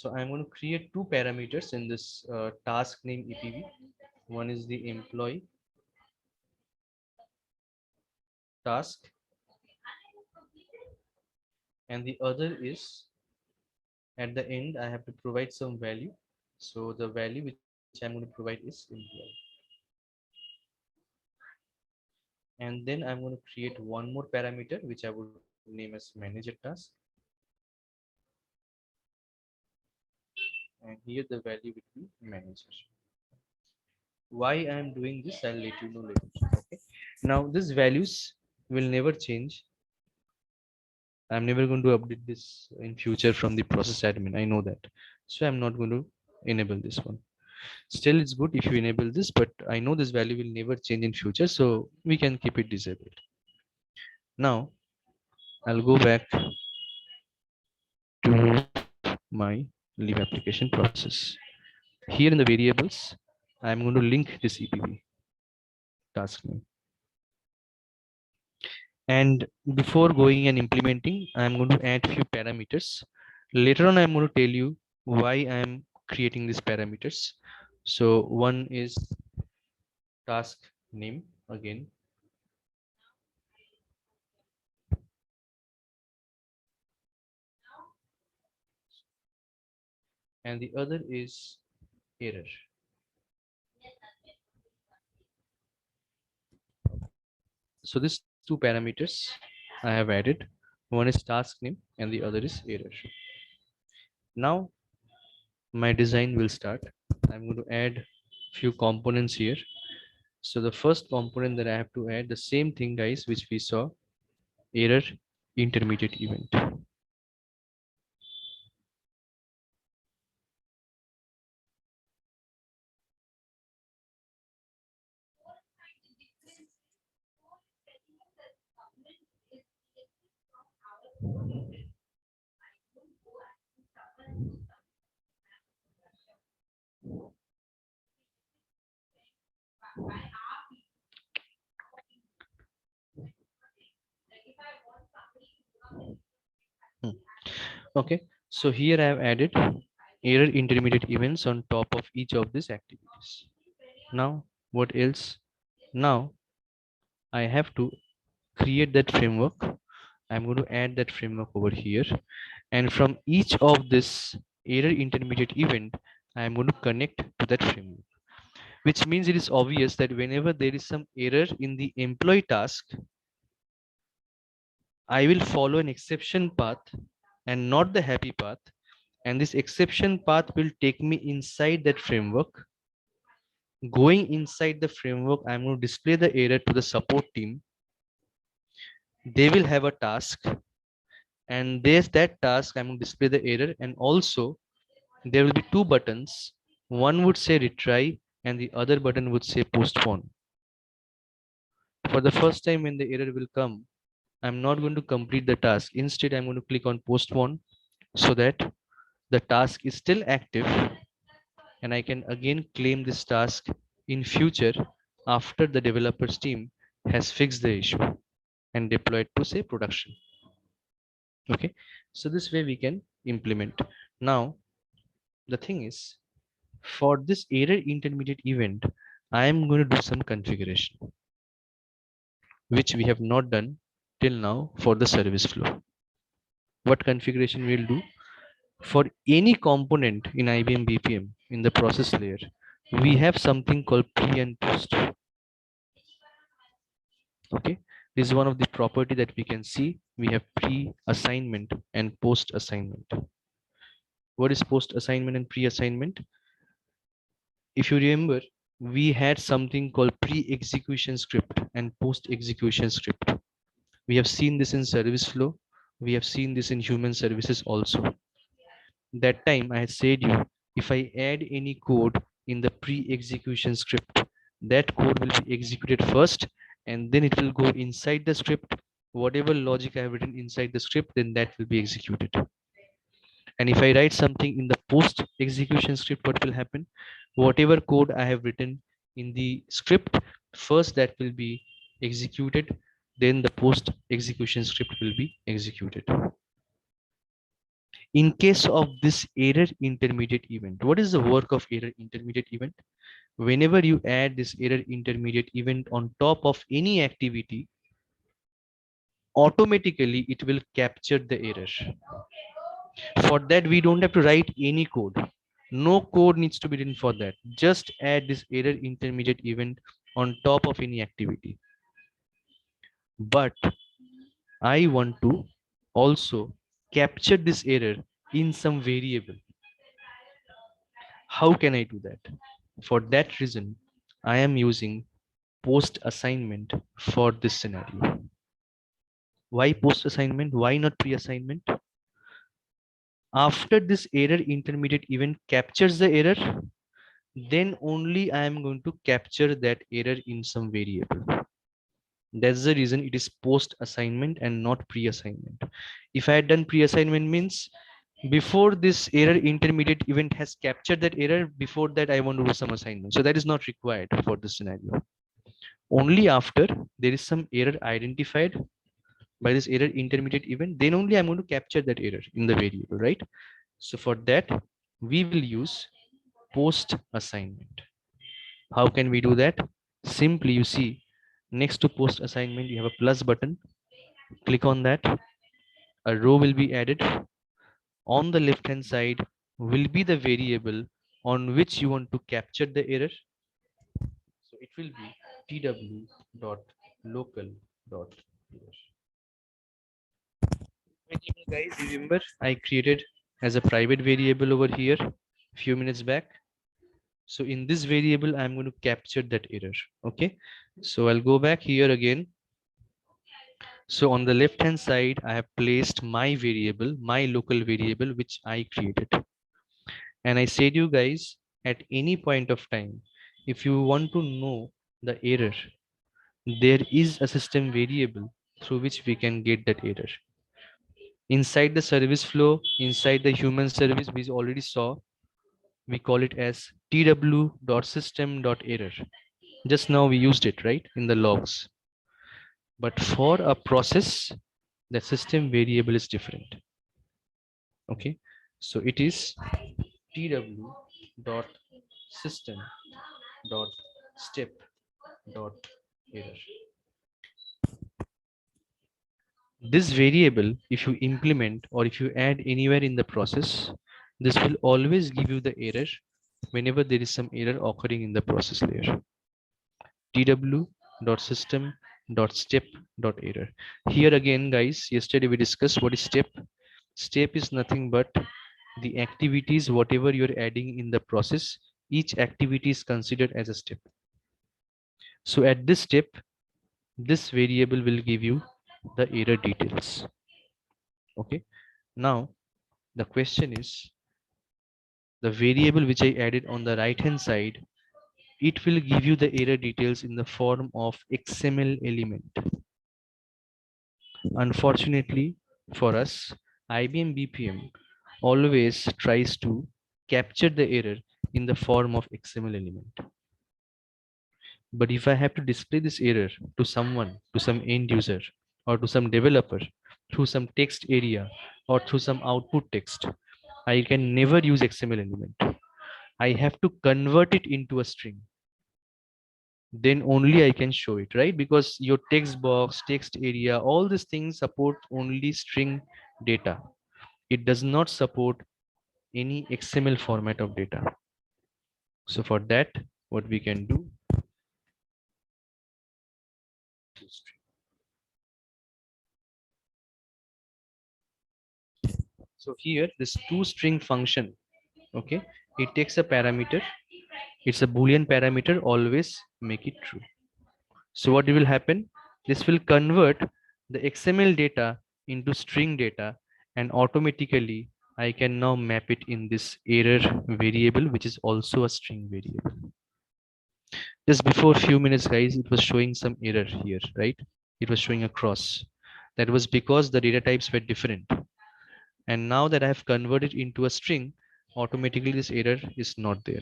So I'm going to create two parameters in this task name EPV. One is the employee task, and the other is at the end I have to provide some value. So the value which I'm going to provide is employee. And then I'm going to create one more parameter which I would name as manager task. And here the value will be manager. Why I am doing this, I'll let you know later. Okay. Now these values will never change. I'm never going to update this in future from the process admin. I know that. So I'm not going to enable this one. Still, it's good if you enable this, but I know this value will never change in future. So we can keep it disabled. Now I'll go back to my leave application process. Here in the variables, I'm going to link this EPV task name. And before going and implementing, I'm going to add few parameters. Later on, I'm going to tell you why I'm creating these parameters. So one is task name again. And the other is error. So these two parameters I have added. One is task name and the other is error. Now my design will start. I'm going to add few components here. So the first component that I have to add, the same thing guys, which we saw, error intermediate event. Okay, so here I have added error intermediate events on top of each of these activities. Now, what else? Now, I have to create that framework. I'm going to add that framework over here. And from each of this error intermediate event, I'm going to connect to that framework. Which means it is obvious that whenever there is some error in the employee task, I will follow an exception path and not the happy path. And this exception path will take me inside that framework. Going inside the framework, I'm going to display the error to the support team. They will have a task, and there's that task. I'm going to display the error, and also there will be two buttons. One would say retry, and the other button would say postpone. For the first time when the error will come, I'm not going to complete the task. Instead, I'm going to click on postpone so that the task is still active and I can again claim this task in future after the developers team has fixed the issue and deployed to say production. Okay, so this way we can implement. Now, the thing is, for this error intermediate event, I am going to do some configuration, which we have not done till now for the service flow. What configuration we'll do? For any component in IBM BPM in the process layer, we have something called pre and post. Okay, this is one of the property that we can see. We have pre-assignment and post-assignment. What is post-assignment and pre-assignment? If you remember, we had something called pre-execution script and post-execution script. We have seen this in service flow. We have seen this in human services also. That time I had said you, if I add any code in the pre-execution script, that code will be executed first and then it will go inside the script. Whatever logic I have written inside the script, then that will be executed. And if I write something in the post execution script, what will happen? Whatever code I have written in the script, first that will be executed, then the post execution script will be executed. In case of this error intermediate event, what is the work of error intermediate event? Whenever you add this error intermediate event on top of any activity, automatically it will capture the error. For that, we don't have to write any code. No code needs to be written for that. Just add this error intermediate event on top of any activity. But I want to also capture this error in some variable. How can I do that? For that reason, I am using post assignment for this scenario. Why post assignment? Why not pre assignment? After this error intermediate event captures the error, then only I am going to capture that error in some variable. That's the reason it is post assignment and not pre assignment. If I had done pre assignment, means before this error intermediate event has captured that error, before that I want to do some assignment. So that is not required for this scenario. Only after there is some error identified by this error intermediate event, then only I'm going to capture that error in the variable, right? So for that, we will use post assignment. How can we do that? Simply, you see, next to post assignment, you have a plus button. Click on that. A row will be added. On the left hand side will be the variable on which you want to capture the error. So it will be tw.local.error. Variable, guys, remember I created as a private variable over here a few minutes back. So in this variable, I'm going to capture that error. Okay. So I'll go back here again. So on the left hand side, I have placed my variable, my local variable, which I created. And I said you guys at any point of time, if you want to know the error, there is a system variable through which we can get that error. Inside the service flow, inside the human service, we already saw, we call it as tw.system.error. Just now we used it, right, in the logs. But for a process, the system variable is different. Okay, so it is tw.system.step.error. This variable, if you implement or if you add anywhere in the process, this will always give you the error whenever there is some error occurring in the process layer. tw.system.step.error. Here again, guys, yesterday we discussed what is step. Step is nothing but the activities, whatever you're adding in the process, each activity is considered as a step. So at this step, this variable will give you the error details. Okay. Now the question is, the variable which I added on the right hand side, it will give you the error details in the form of XML element. Unfortunately for us, IBM BPM always tries to capture the error in the form of XML element. But if I have to display this error to someone, to some end user, or to some developer through some text area or through some output text, I can never use XML element. I have to convert it into a string. Then only I can show it, right? Because your text box, text area, all these things support only string data. It does not support any XML format of data. So for that, what we can do, so here this toString function, okay, it takes a parameter, it's a Boolean parameter, always make it true. So what will happen, this will convert the XML data into string data, and automatically I can now map it in this error variable, which is also a string variable. Just before few minutes, guys, it was showing some error here, right? It was showing a cross. That was because the data types were different. And now that I have converted into a string, automatically this error is not there.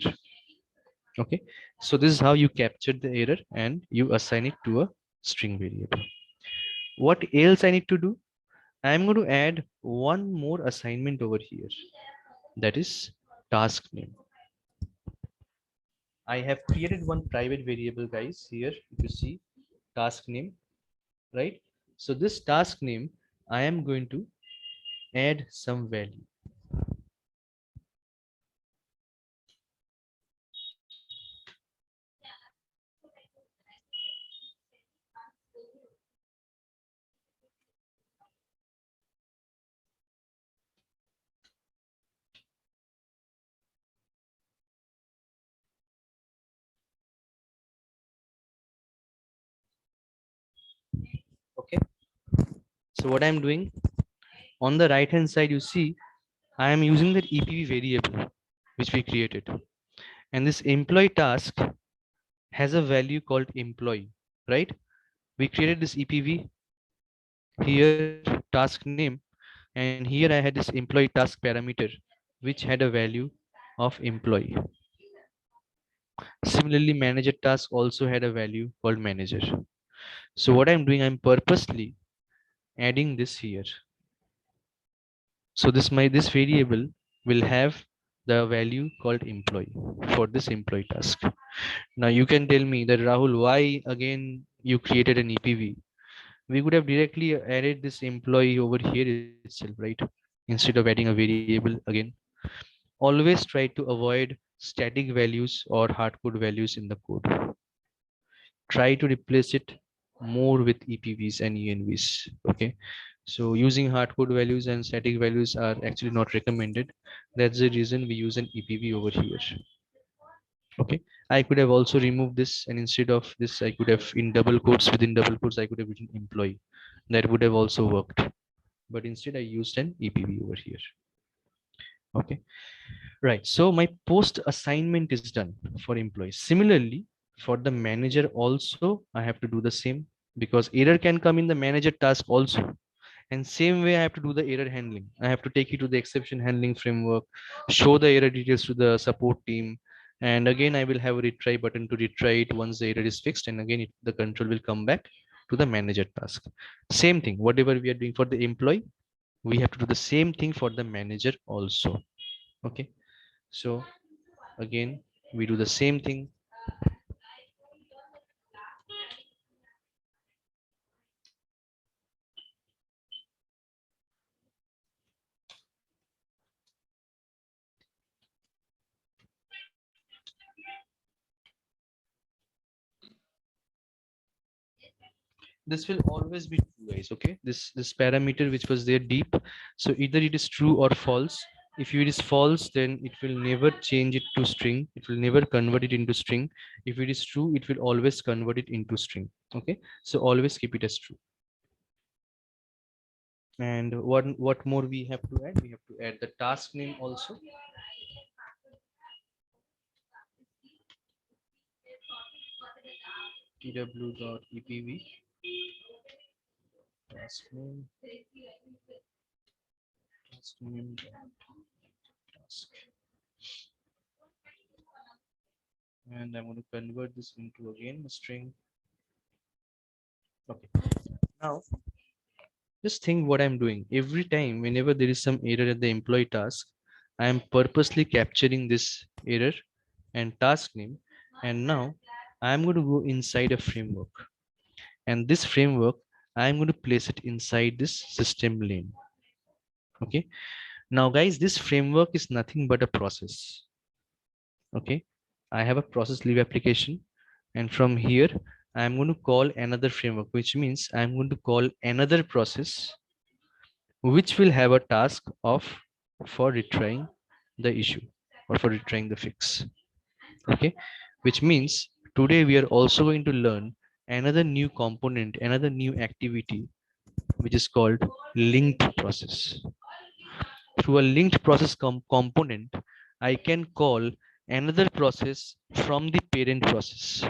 Okay, so this is how you capture the error and you assign it to a string variable. What else I need to do? I'm going to add one more assignment over here. That is task name. I have created one private variable, guys, here. If you see task name, right? So this task name, I am going to add some value. Okay. So what I'm doing on the right hand side, you see, I am using that EPV variable which we created. And this employee task has a value called employee, right? We created this EPV here, task name, and here I had this employee task parameter, which had a value of employee. Similarly, manager task also had a value called manager. So what I'm doing, I'm purposely adding this here. So this variable will have the value called employee for this employee task. Now you can tell me that Rahul, why again you created an EPV? We could have directly added this employee over here itself, right? Instead of adding a variable again. Always try to avoid static values or hardcode values in the code. Try to replace it more with EPVs and ENVs. Okay. So using hardcode values and static values are actually not recommended. That's the reason we use an EPV over here. Okay. I could have also removed this, and instead of this, I could have in double quotes, within double quotes, I could have written employee. That would have also worked. But instead I used an EPV over here. Okay. Right. So my post assignment is done for employees. Similarly, for the manager also, I have to do the same, because error can come in the manager task also. And same way I have to do the error handling. I have to take it to the exception handling framework, show the error details to the support team. And again, I will have a retry button to retry it once the error is fixed. And again, the control will come back to the manager task. Same thing, whatever we are doing for the employee, we have to do the same thing for the manager also. Okay. So again, we do the same thing. This will always be true, guys. Okay, this parameter which was there deep, so either it is true or false. If it is false, then it will never change it to string, it will never convert it into string. If it is true, it will always convert it into string. Okay, so always keep it as true. And what more we have to add? We have to add the task name also. tw.epv task name, task name, task. And I'm going to convert this into again a string. Okay. Now, just think what I'm doing. Every time, whenever there is some error at the employee task, I am purposely capturing this error and task name. And now I'm going to go inside a framework. And this framework, I'm going to place it inside this system lane. Okay. Now, guys, this framework is nothing but a process. Okay. I have a process leave application. And from here, I'm going to call another framework, which means I'm going to call another process which will have a task of for retrying the issue or for retrying the fix. Okay, which means today we are also going to learn another new component, another new activity, which is called linked process. Through a linked process component, I can call another process from the parent process.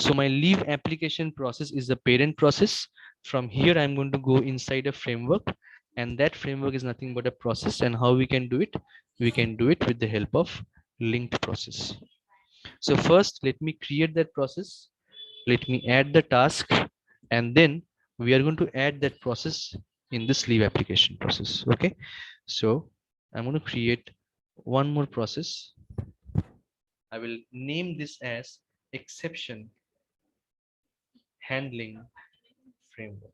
So my leave application process is the parent process. From here, I'm going to go inside a framework, and that framework is nothing but a process. And how we can do it? We can do it with the help of linked process. So first, let me create that process. Let me add the task, and then we are going to add that process in this leave application process. Okay, so I'm going to create one more process. I will name this as exception handling framework.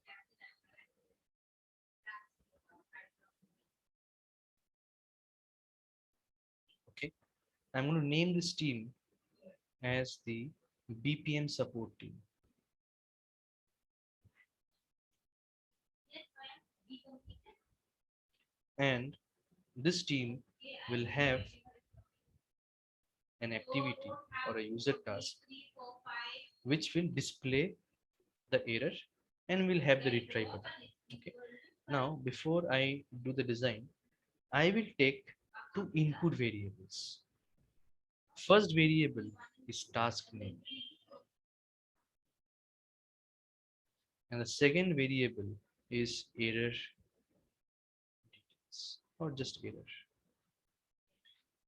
Okay, I'm going to name this team as the BPM support team. And this team will have an activity or a user task which will display the error and will have the retry button. Okay. Now, before I do the design, I will take two input variables. First variable is task name, and the second variable is error details or just error.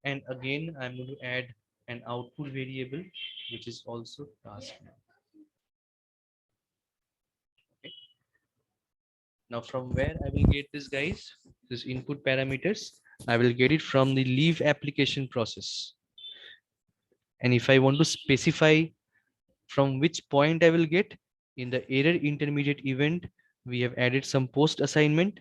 And again, I'm going to add an output variable which is also task name. Okay. Now, from where I will get this, guys, this input parameters, I will get it from the leave application process. And if I want to specify from which point I will get, in the error intermediate event, we have added some post assignment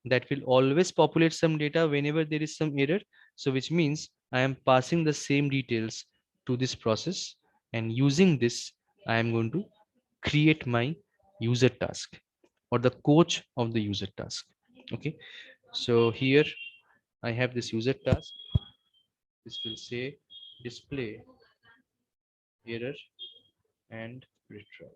that will always populate some data whenever there is some error. So which means I am passing the same details to this process, and using this, I am going to create my user task or the coach of the user task. Okay, so here I have this user task. This will say display error and retry.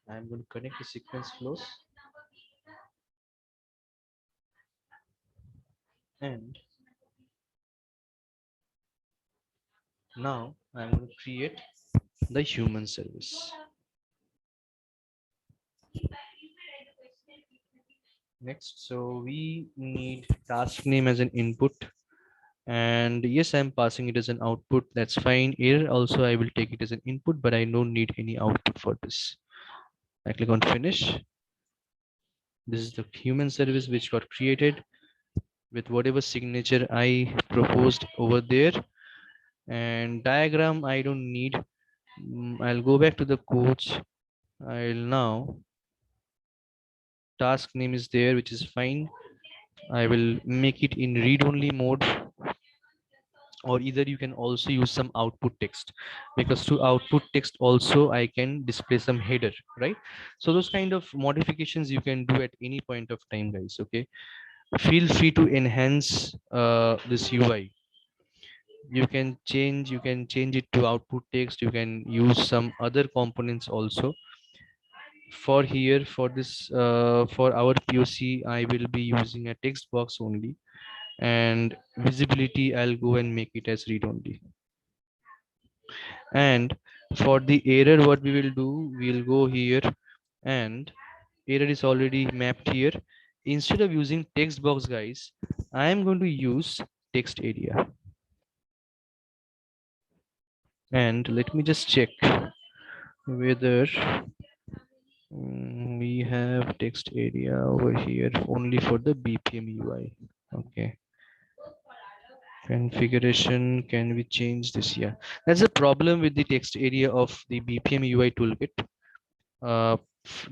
I'm going to connect the sequence flows, and now I'm going to create the human service. Next, so we need task name as an input, and yes, I'm passing it as an output. That's fine. Error also I will take it as an input, but I don't need any output for this. I click on finish. This is the human service which got created with whatever signature I proposed over there. And diagram I don't need. I'll go back to the coach. I'll now task name is there, which is fine. I will make it in read-only mode, or either you can also use some output text, because to output text also I can display some header, right? So those kind of modifications you can do at any point of time, guys. Okay, feel free to enhance this UI. You can change it to output text. You can use some other components also. For here, for this for our POC, I will be using a text box only, and visibility I'll go and make it as read only. And for the error, what we will do, we'll go here, and error is already mapped here. Instead of using text box, guys, I am going to use text area. And let me just check whether we have text area over here only for the BPM UI. Okay, configuration, can we change this? Yeah, that's a problem with the text area of the BPM UI toolkit.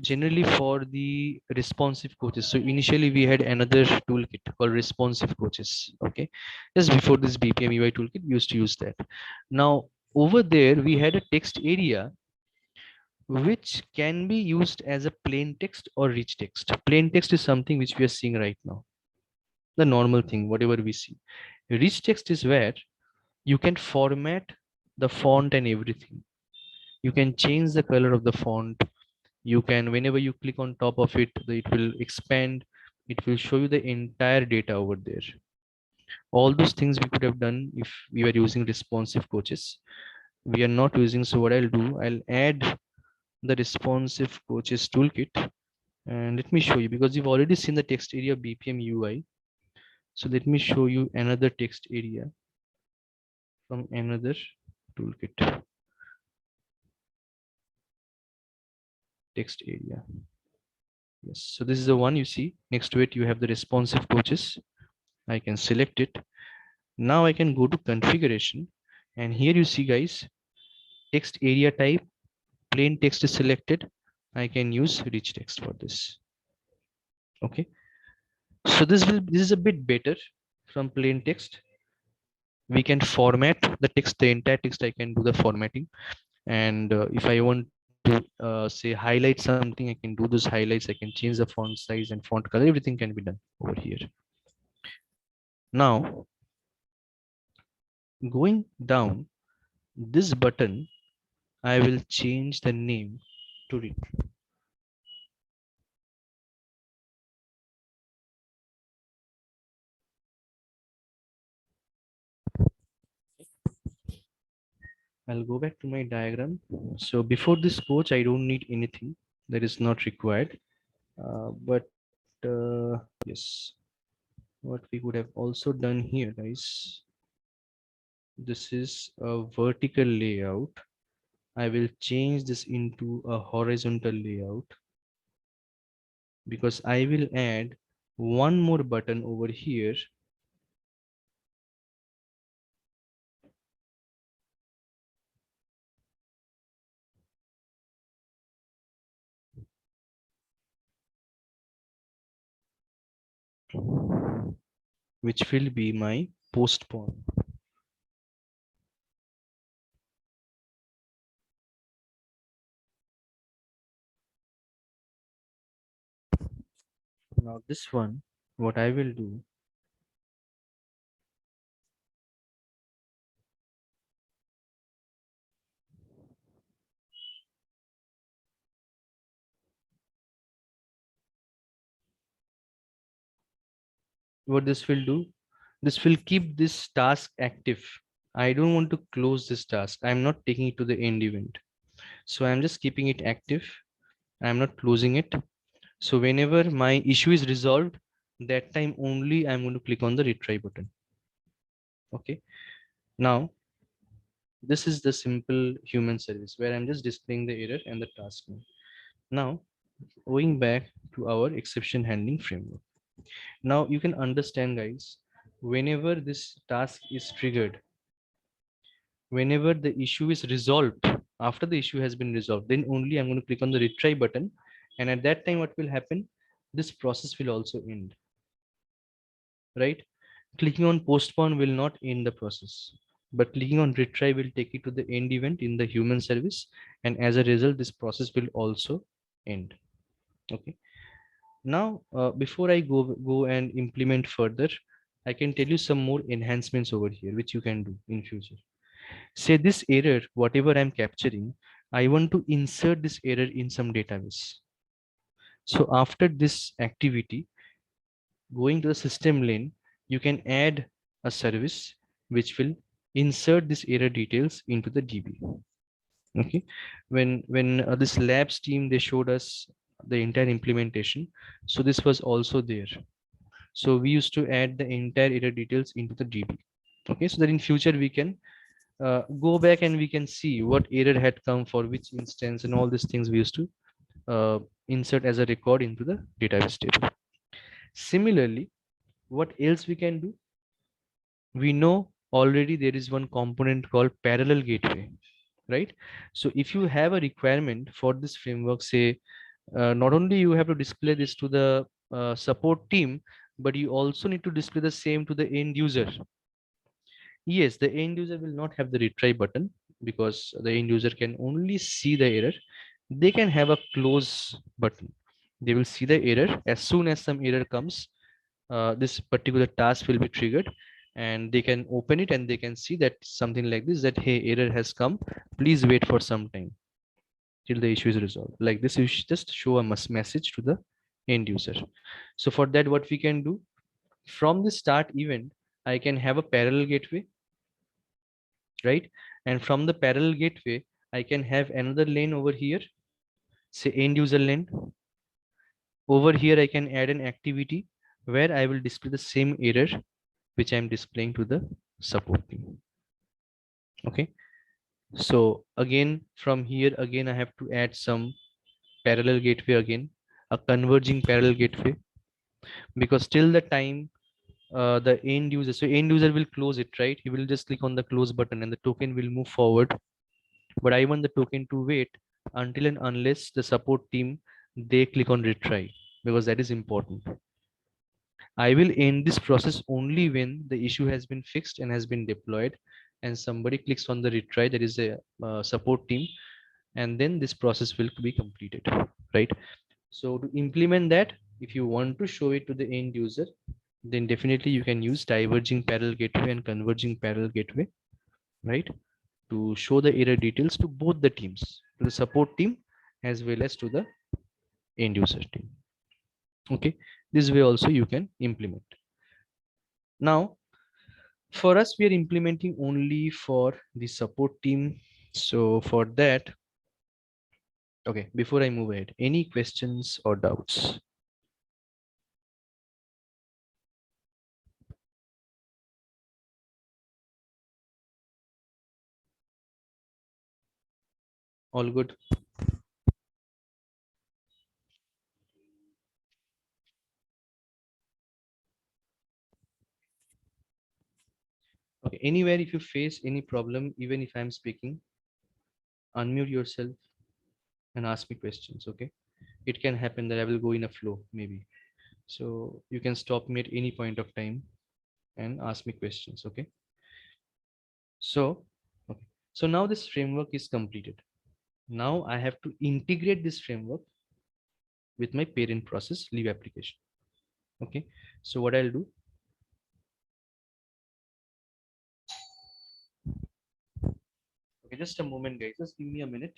Generally for the responsive coaches. So initially we had another toolkit called responsive coaches. Okay, just before this BPM UI toolkit, we used to use that. Now over there we had a text area which can be used as a plain text or rich text. Plain text is something which we are seeing right now, the normal thing, whatever we see. Rich text is where you can format the font and everything. You can change the color of the font. You can, whenever you click on top of it, it will expand. It will show you the entire data over there. All those things we could have done if we were using responsive coaches. We are not using, so what I'll do, I'll add the responsive coaches toolkit, and let me show you, because you've already seen the text area BPM UI. So let me show you another text area from another toolkit. text area. Yes, so this is the one you see. Next to it, you have the responsive coaches. I can select it. Now I can go to configuration, and here you see, guys, text area type, plain text is selected. I can use rich text for this. Okay, so this is a bit better from plain text. We can format the text, the entire text. I can do the formatting, and if I want to say highlight something, I can do those highlights. I can change the font size and font color. Everything can be done over here. Now going down this button, I will change the name to read. I'll go back to my diagram. So before this coach, I don't need anything that is not required. But yes, what we could have also done here, guys, this is a vertical layout. I will change this into a horizontal layout because I will add one more button over here, which will be my postpone. Now this one, what I will do, what this will do, this will keep this task active. I don't want to close this task. I'm not taking it to the end event. So I'm just keeping it active. I'm not closing it. So whenever my issue is resolved, that time only I'm going to click on the retry button. Okay. Now, this is the simple human service where I'm just displaying the error and the task name. Now, going back to our exception handling framework. Now you can understand, guys, whenever this task is triggered, whenever the issue is resolved, after the issue has been resolved, then only I'm going to click on the retry button. And at that time, what will happen? This process will also end, right? Clicking on postpone will not end the process, but clicking on retry will take it to the end event in the human service. And as a result, this process will also end. Okay. Now, before I go and implement further, I can tell you some more enhancements over here, which you can do in future. Say this error, whatever I'm capturing, I want to insert this error in some database. So after this activity, going to the system lane, you can add a service which will insert this error details into the DB. Okay, when this labs team, they showed us the entire implementation, so this was also there. So we used to add the entire error details into the DB. Okay, so that in future we can go back and we can see what error had come for which instance, and all these things we used to insert as a record into the database table. Similarly, what else we can do? We know already there is one component called parallel gateway, right? So if you have a requirement for this framework, say not only you have to display this to the support team, but you also need to display the same to the end user. Yes, the end user will not have the retry button because the end user can only see the error. They can have a close button. They will see the error as soon as some error comes. This particular task will be triggered, and they can open it and they can see that something like this, that hey, error has come. Please wait for some time till the issue is resolved. Like this, you should just show a message to the end user. So for that, what we can do, from the start event, I can have a parallel gateway, right? And from the parallel gateway, I can have another lane over here, say end user lane. Over here, I can add an activity where I will display the same error which I'm displaying to the support team. Okay. So again, from here, again, I have to add some parallel gateway again, a converging parallel gateway, because till the time the end user, so end user will close it, right? He will just click on the close button and the token will move forward. But I want the token to wait until and unless the support team they click on retry, because that is important. I will end this process only when the issue has been fixed and has been deployed and somebody clicks on the retry, that is a support team, and then this process will be completed, right? So to implement that, if you want to show it to the end user, then definitely you can use diverging parallel gateway and converging parallel gateway, right? To show the error details to both the teams, to the support team as well as to the end user team. Okay, this way also you can implement. Now, for us, we are implementing only for the support team. So for that, okay, before I move ahead, any questions or doubts? All good? Okay, anywhere if you face any problem, even if I'm speaking, unmute yourself and ask me questions, okay? It can happen that I will go in a flow, maybe. So you can stop me at any point of time and ask me questions, okay? So, okay. So now this framework is completed. Now I have to integrate this framework with my parent process leave application. Okay. So what I'll do, okay, just a moment, guys. Just give me a minute.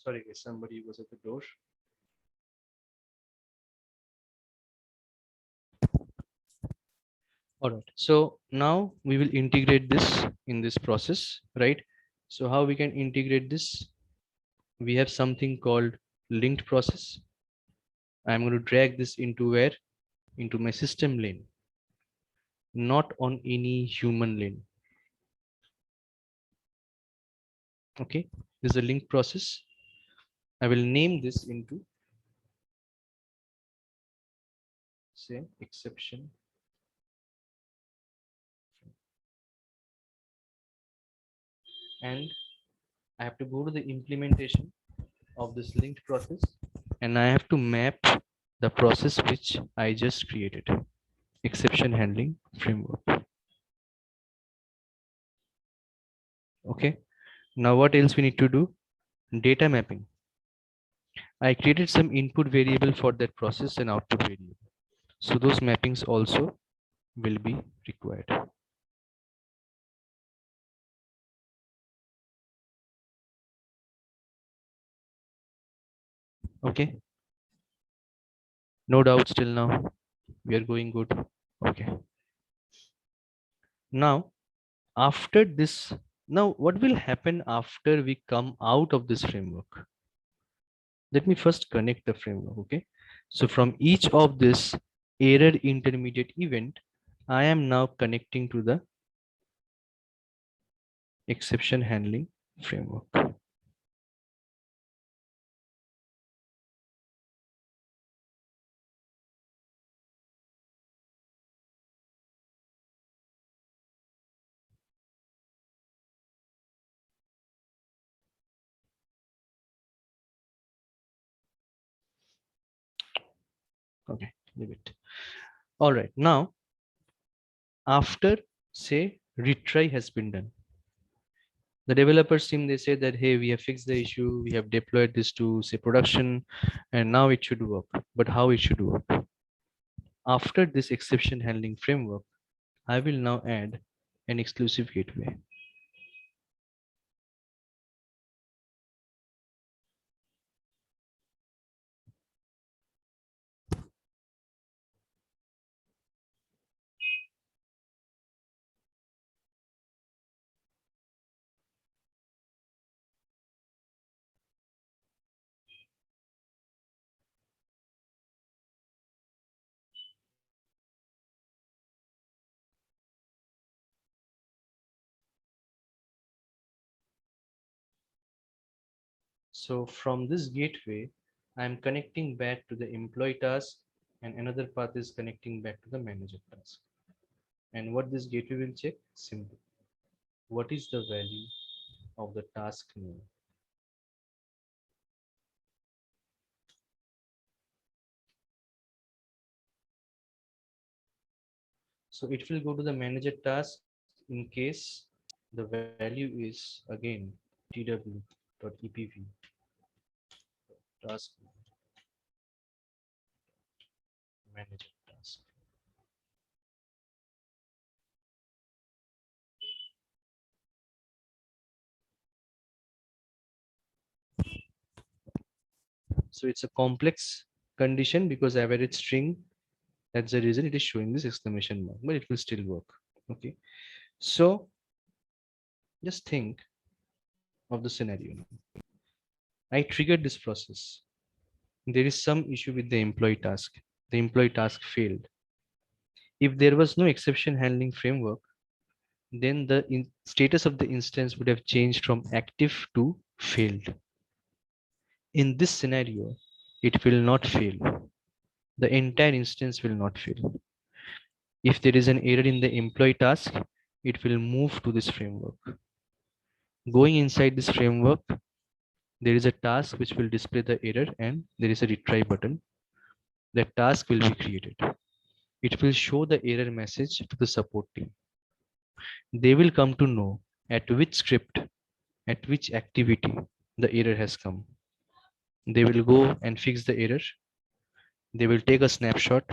Sorry, guys, somebody was at the door. All right. So now we will integrate this in this process, right? So how we can integrate this? We have something called linked process. I'm going to drag this into where? Into my system lane, not on any human lane. Okay. This is a linked process. I will name this into, say, exception. And I have to go to the implementation of this linked process and I have to map the process which I just created, exception handling framework. Okay. Now what else we need to do? Data mapping. I created some input variable for that process and output variable. So those mappings also will be required. Okay. No doubts till now. We are going good. Okay. Now, after this, now what will happen after we come out of this framework? Let me first connect the framework. Okay. So from each of this error intermediate event, I am now connecting to the exception handling framework. Okay, leave it. All right. Now, after say retry has been done, the developers team, they say that, hey, we have fixed the issue, we have deployed this to say production, and now it should work. But how it should work? After this exception handling framework, I will now add an exclusive gateway. So from this gateway, I'm connecting back to the employee task, and another path is connecting back to the manager task. And what this gateway will check? Simple. What is the value of the task name? So it will go to the manager task in case the value is again tw.epv task manager task. So it's a complex condition because I've added string. That's the reason it is showing this exclamation mark, but it will still work. Okay. So just think of the scenario. I triggered this process. There is some issue with the employee task. The employee task failed. If there was no exception handling framework, then the status of the instance would have changed from active to failed. In this scenario, it will not fail. The entire instance will not fail. If there is an error in the employee task, it will move to this framework. Going inside this framework, there is a task which will display the error and there is a retry button. The task will be created. It will show the error message to the support team. They will come to know at which script, at which activity the error has come. They will go and fix the error. They will take a snapshot.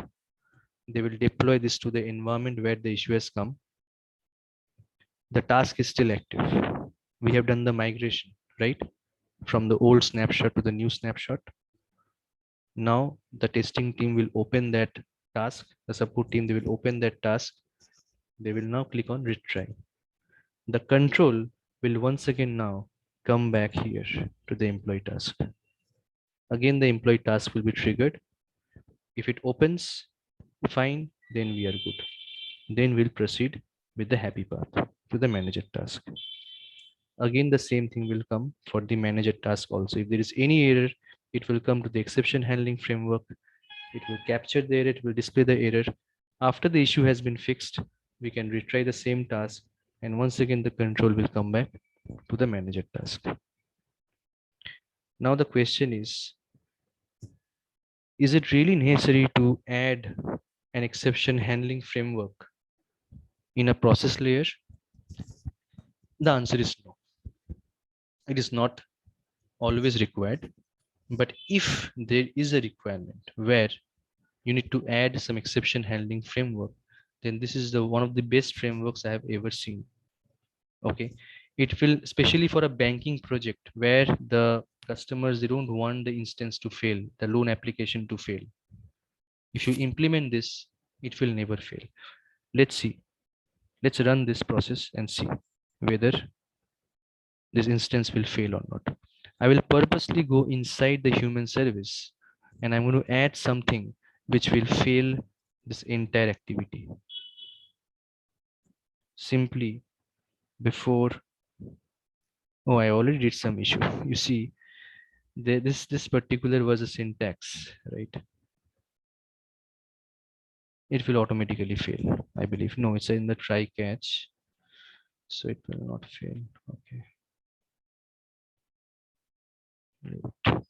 They will deploy this to the environment where the issue has come. The task is still active. We have done the migration, right? From the old snapshot to the new snapshot. Now the testing team will open that task. The support team, they will open that task. They will now click on retry. The control will once again now come back here to the employee task. Again, the employee task will be triggered. If it opens, fine, then we are good. Then we'll proceed with the happy path to the manager task. Again, the same thing will come for the manager task also. If there is any error, it will come to the exception handling framework. It will capture the error, it will display the error. After the issue has been fixed, we can retry the same task. And once again, the control will come back to the manager task. Now the question is it really necessary to add an exception handling framework in a process layer? The answer is no. It is not always required. But if there is a requirement where you need to add some exception handling framework, then this is the one of the best frameworks I have ever seen. Okay, it will, especially for a banking project where the customers, they don't want the instance to fail, the loan application to fail. If you implement this, it will never fail. Let's see. Let's run this process and see whether this instance will fail or not. I will purposely go inside the human service and I'm going to add something which will fail this entire activity. Simply before, oh, I already did some issue. You see, this particular was a syntax, right? It will automatically fail, I believe. No, it's in the try catch, so it will not fail. Okay. Right.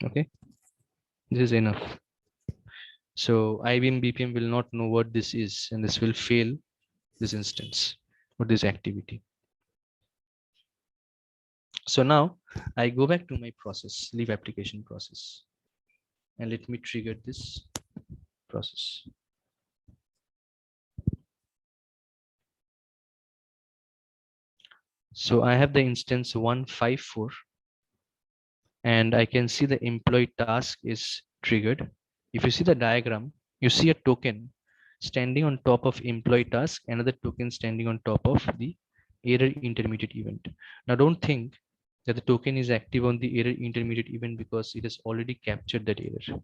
Okay, this is enough. So IBM BPM will not know what this is, and this will fail this instance or this activity. So now I go back to my process, leave application process. and let me trigger this process. So I have the instance 154 and I can see the employee task is triggered. If you see the diagram, you see a token standing on top of employee task, another token standing on top of the error intermediate event. Now don't think that the token is active on the error intermediate event because it has already captured that error.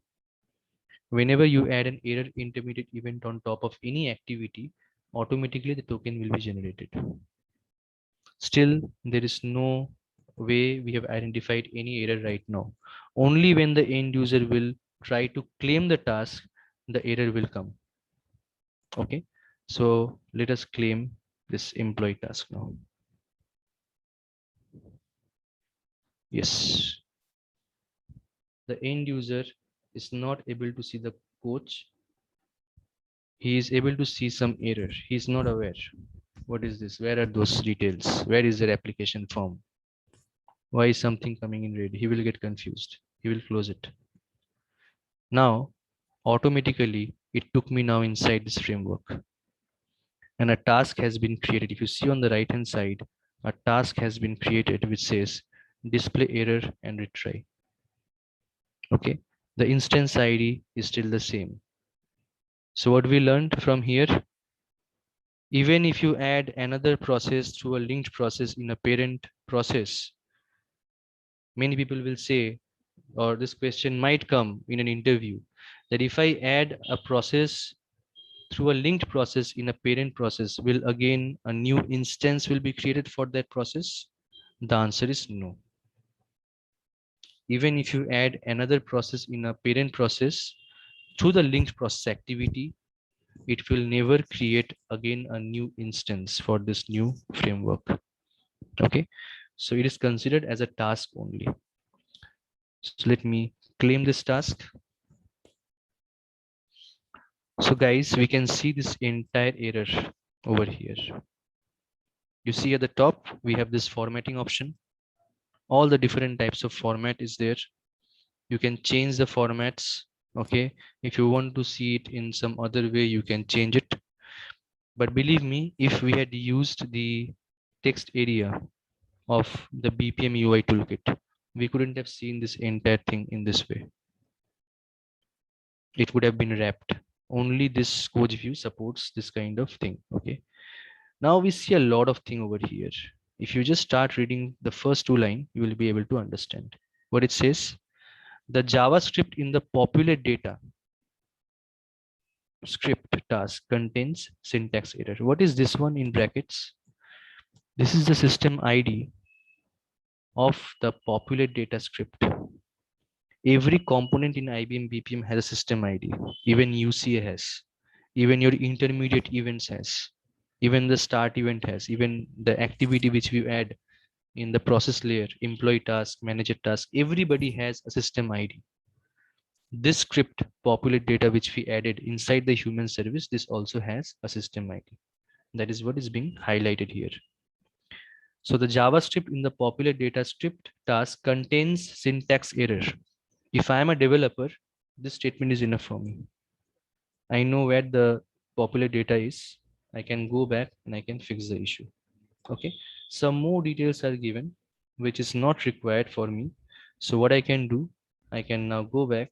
Whenever you add an error intermediate event on top of any activity, automatically the token will be generated. Still, there is no way we have identified any error right now. Only when the end user will try to claim the task, the error will come. Okay, so let us claim this employee task now. Yes, the end user is not able to see the coach. He is able to see some error. He is not aware. What is this? Where are those details? Where is their application form? Why is something coming in red? He will get confused. He will close it. Now, automatically, it took me now inside this framework. And a task has been created. If you see on the right hand side, a task has been created which says display error and retry. Okay, the instance ID is still the same. So what we learned from here, even if you add another process through a linked process in a parent process, many people will say, or this question might come in an interview, that if I add a process through a linked process in a parent process, will again a new instance will be created for that process? The answer is no. Even if you add another process in a parent process through the linked process activity, it will never create again a new instance for this new framework. Okay, so it is considered as a task only. So let me claim this task. So guys, we can see this entire error over here. You see at the top, we have this formatting option. All the different types of format is there. You can change the formats. Okay, if you want to see it in some other way, you can change it. But believe me, if we had used the text area of the BPM UI toolkit, we couldn't have seen this entire thing in this way. It would have been wrapped. Only this coach view supports this kind of thing. Okay, now we see a lot of thing over here. If you just start reading the first two lines, you will be able to understand what it says. The JavaScript in the populate data script task contains syntax error. What is this one in brackets? This is the system ID of the populate data script. Every component in IBM BPM has a system ID. Even UCA has. Even your intermediate events has. Even the start event has. Even the activity which we add in the process layer, employee task, manager task, everybody has a system ID. This script populate data which we added inside the human service, this also has a system ID. That is what is being highlighted here. So the JavaScript in the populate data script task contains syntax error. If I am a developer, this statement is enough for me. I know where the populate data is. I can go back and I can fix the issue. Okay, some more details are given which is not required for me. So what I can do, I can now go back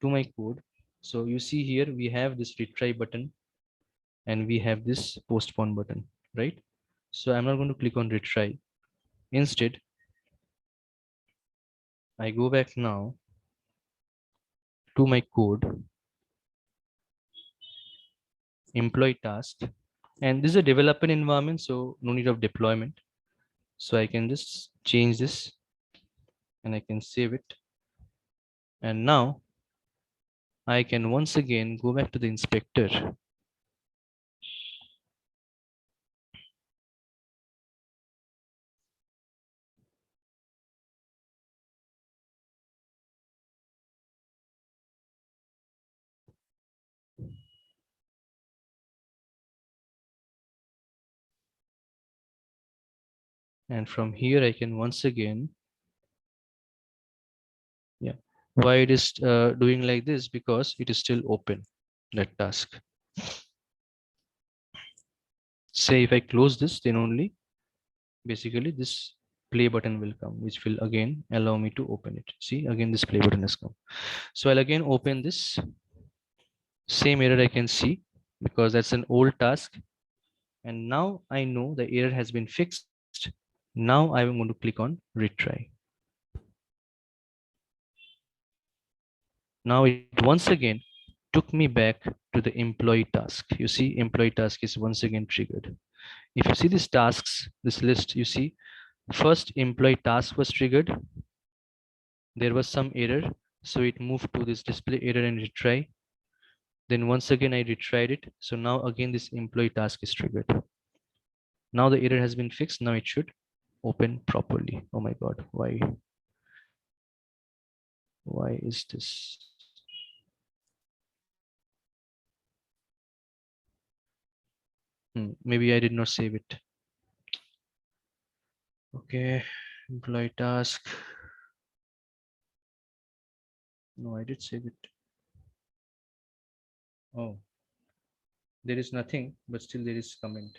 to my code. So you see here we have this retry button and we have this postpone button, right? So I'm not going to click on retry. Instead, I go back now to my code, employee task, and this is a development environment, so no need of deployment. So I can just change this and I can save it. And now I can once again go back to the inspector. And from here, I can once again, yeah, Why it is doing like this? Because it is still open, that task. Say if I close this, then only basically this play button will come, which will again allow me to open it. See, again this play button has come. So I'll again open this. Same error I can see because that's an old task. And now I know the error has been fixed. Now I'm going to click on retry. Now it once again took me back to the employee task. You see, employee task is once again triggered. If you see these tasks, this list, you see first employee task was triggered. There was some error. So it moved to this display error and retry. Then once again, I retried it. So now again, this employee task is triggered. Now the error has been fixed. Now it should open properly. Oh my God, why? Why is this? Maybe I did not save it. Okay, employee task. No, I did save it. Oh, there is nothing, but still there is comment.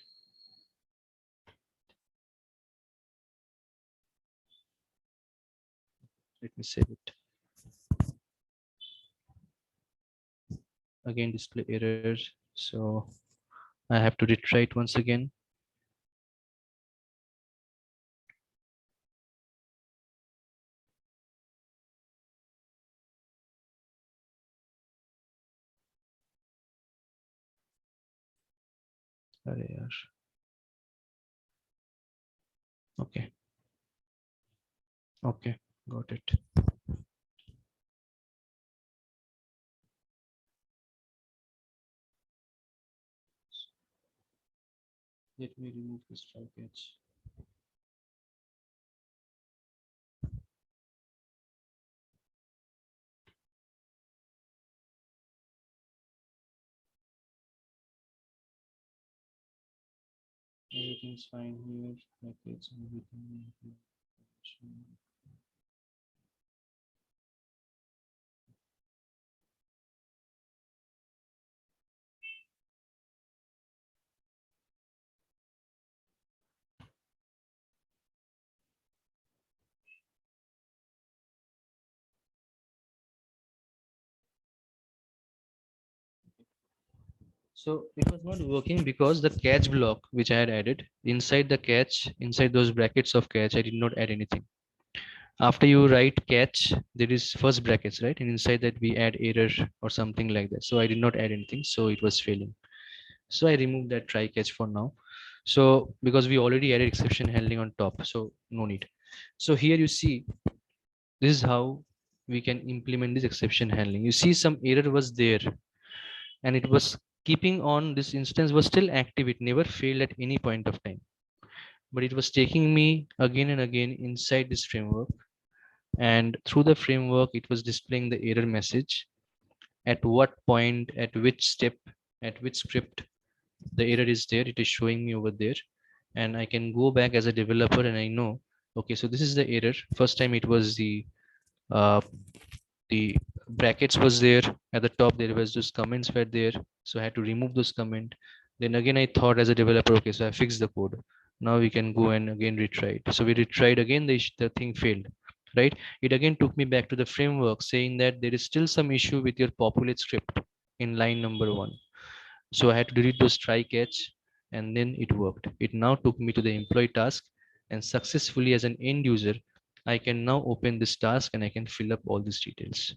Let me save it. Again, display errors. So I have to retry it once again. Okay. Okay, got it. Let me remove this try catch. Everything's fine here. Package, everything. So it was not working because the catch block which I had added inside the catch, inside those brackets of catch, I did not add anything. After you write catch, there is first brackets, right? And inside that we add error or something like that. So I did not add anything. So it was failing. So I removed that try catch for now. So because we already added exception handling on top, so no need. So here you see, this is how we can implement this exception handling. You see some error was there and it was keeping on, this instance was still active. It never failed at any point of time, but it was taking me again and again inside this framework. And through the framework, it was displaying the error message. At what point, at which step, at which script the error is there, it is showing me over there. And I can go back as a developer and I know, okay, so this is the error. First time it was uh, the brackets was there at the top, there was those comments were there, so I had to remove those comment. Then again I thought as a developer, okay, so I fixed the code. Now we can go and again retry it. So we retried again, the thing failed, right? It again took me back to the framework saying that there is still some issue with your populate script in line number 1. So I had to delete those try catch, and then it worked. It now took me to the employee task, and successfully as an end user I can now open this task and I can fill up all these details.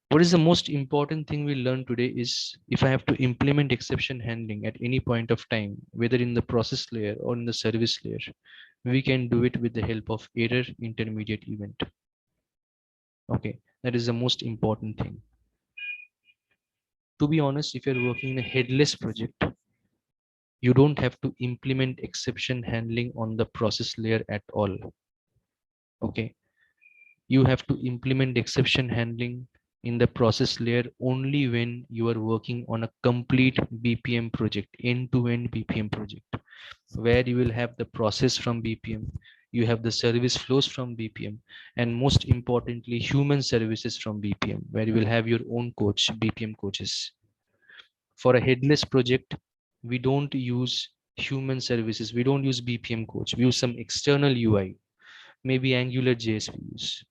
What is the most important thing we learned today is if I have to implement exception handling at any point of time, whether in the process layer or in the service layer, we can do it with the help of error intermediate event. Okay, that is the most important thing. To be honest, if you're working in a headless project, you don't have to implement exception handling on the process layer at all. Okay, you have to implement exception handling in the process layer only when you are working on a complete BPM project, end-to-end BPM project, where you will have the process from BPM, you have the service flows from BPM, and most importantly, human services from BPM, where you will have your own coach, BPM coaches. For a headless project, we don't use human services. We don't use BPM coach. We use some external UI, maybe Angular JS we use.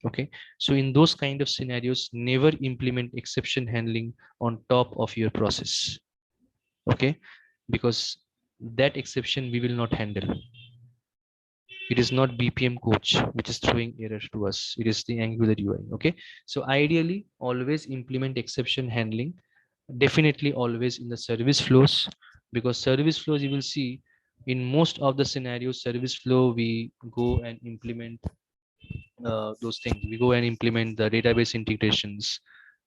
Okay. So in those kind of scenarios, never implement exception handling on top of your process. Okay. Because that exception we will not handle. It is not BPM coach which is throwing error to us. It is the Angular UI. Okay. So ideally, always implement exception handling. Definitely always in the service flows, because service flows you will see in most of the scenarios, service flow we go and implement those things. We go and implement the database integrations.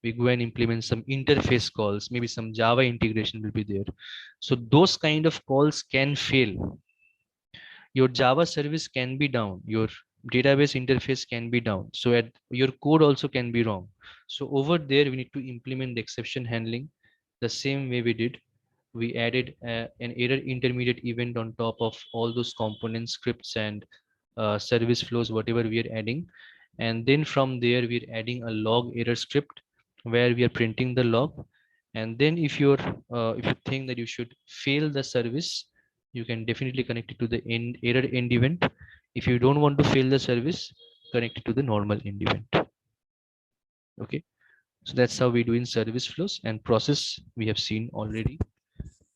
We go and implement some interface calls. Maybe some Java integration will be there. So those kind of calls can fail. Your Java service can be down. Your database interface can be down. So at your code also can be wrong. So over there, we need to implement the exception handling the same way we did. We added an error intermediate event on top of all those components, scripts, and service flows, whatever we are adding. And then from there, we're adding a log error script where we are printing the log. And then if you think that you should fail the service, you can definitely connect it to the error end event. If you don't want to fail the service, connect it to the normal end event. Okay. So that's how we do in service flows, and process we have seen already.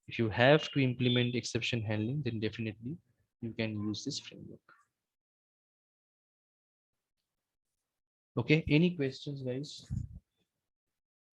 If you have to implement exception handling, then definitely you can use this framework. Okay, any questions, guys?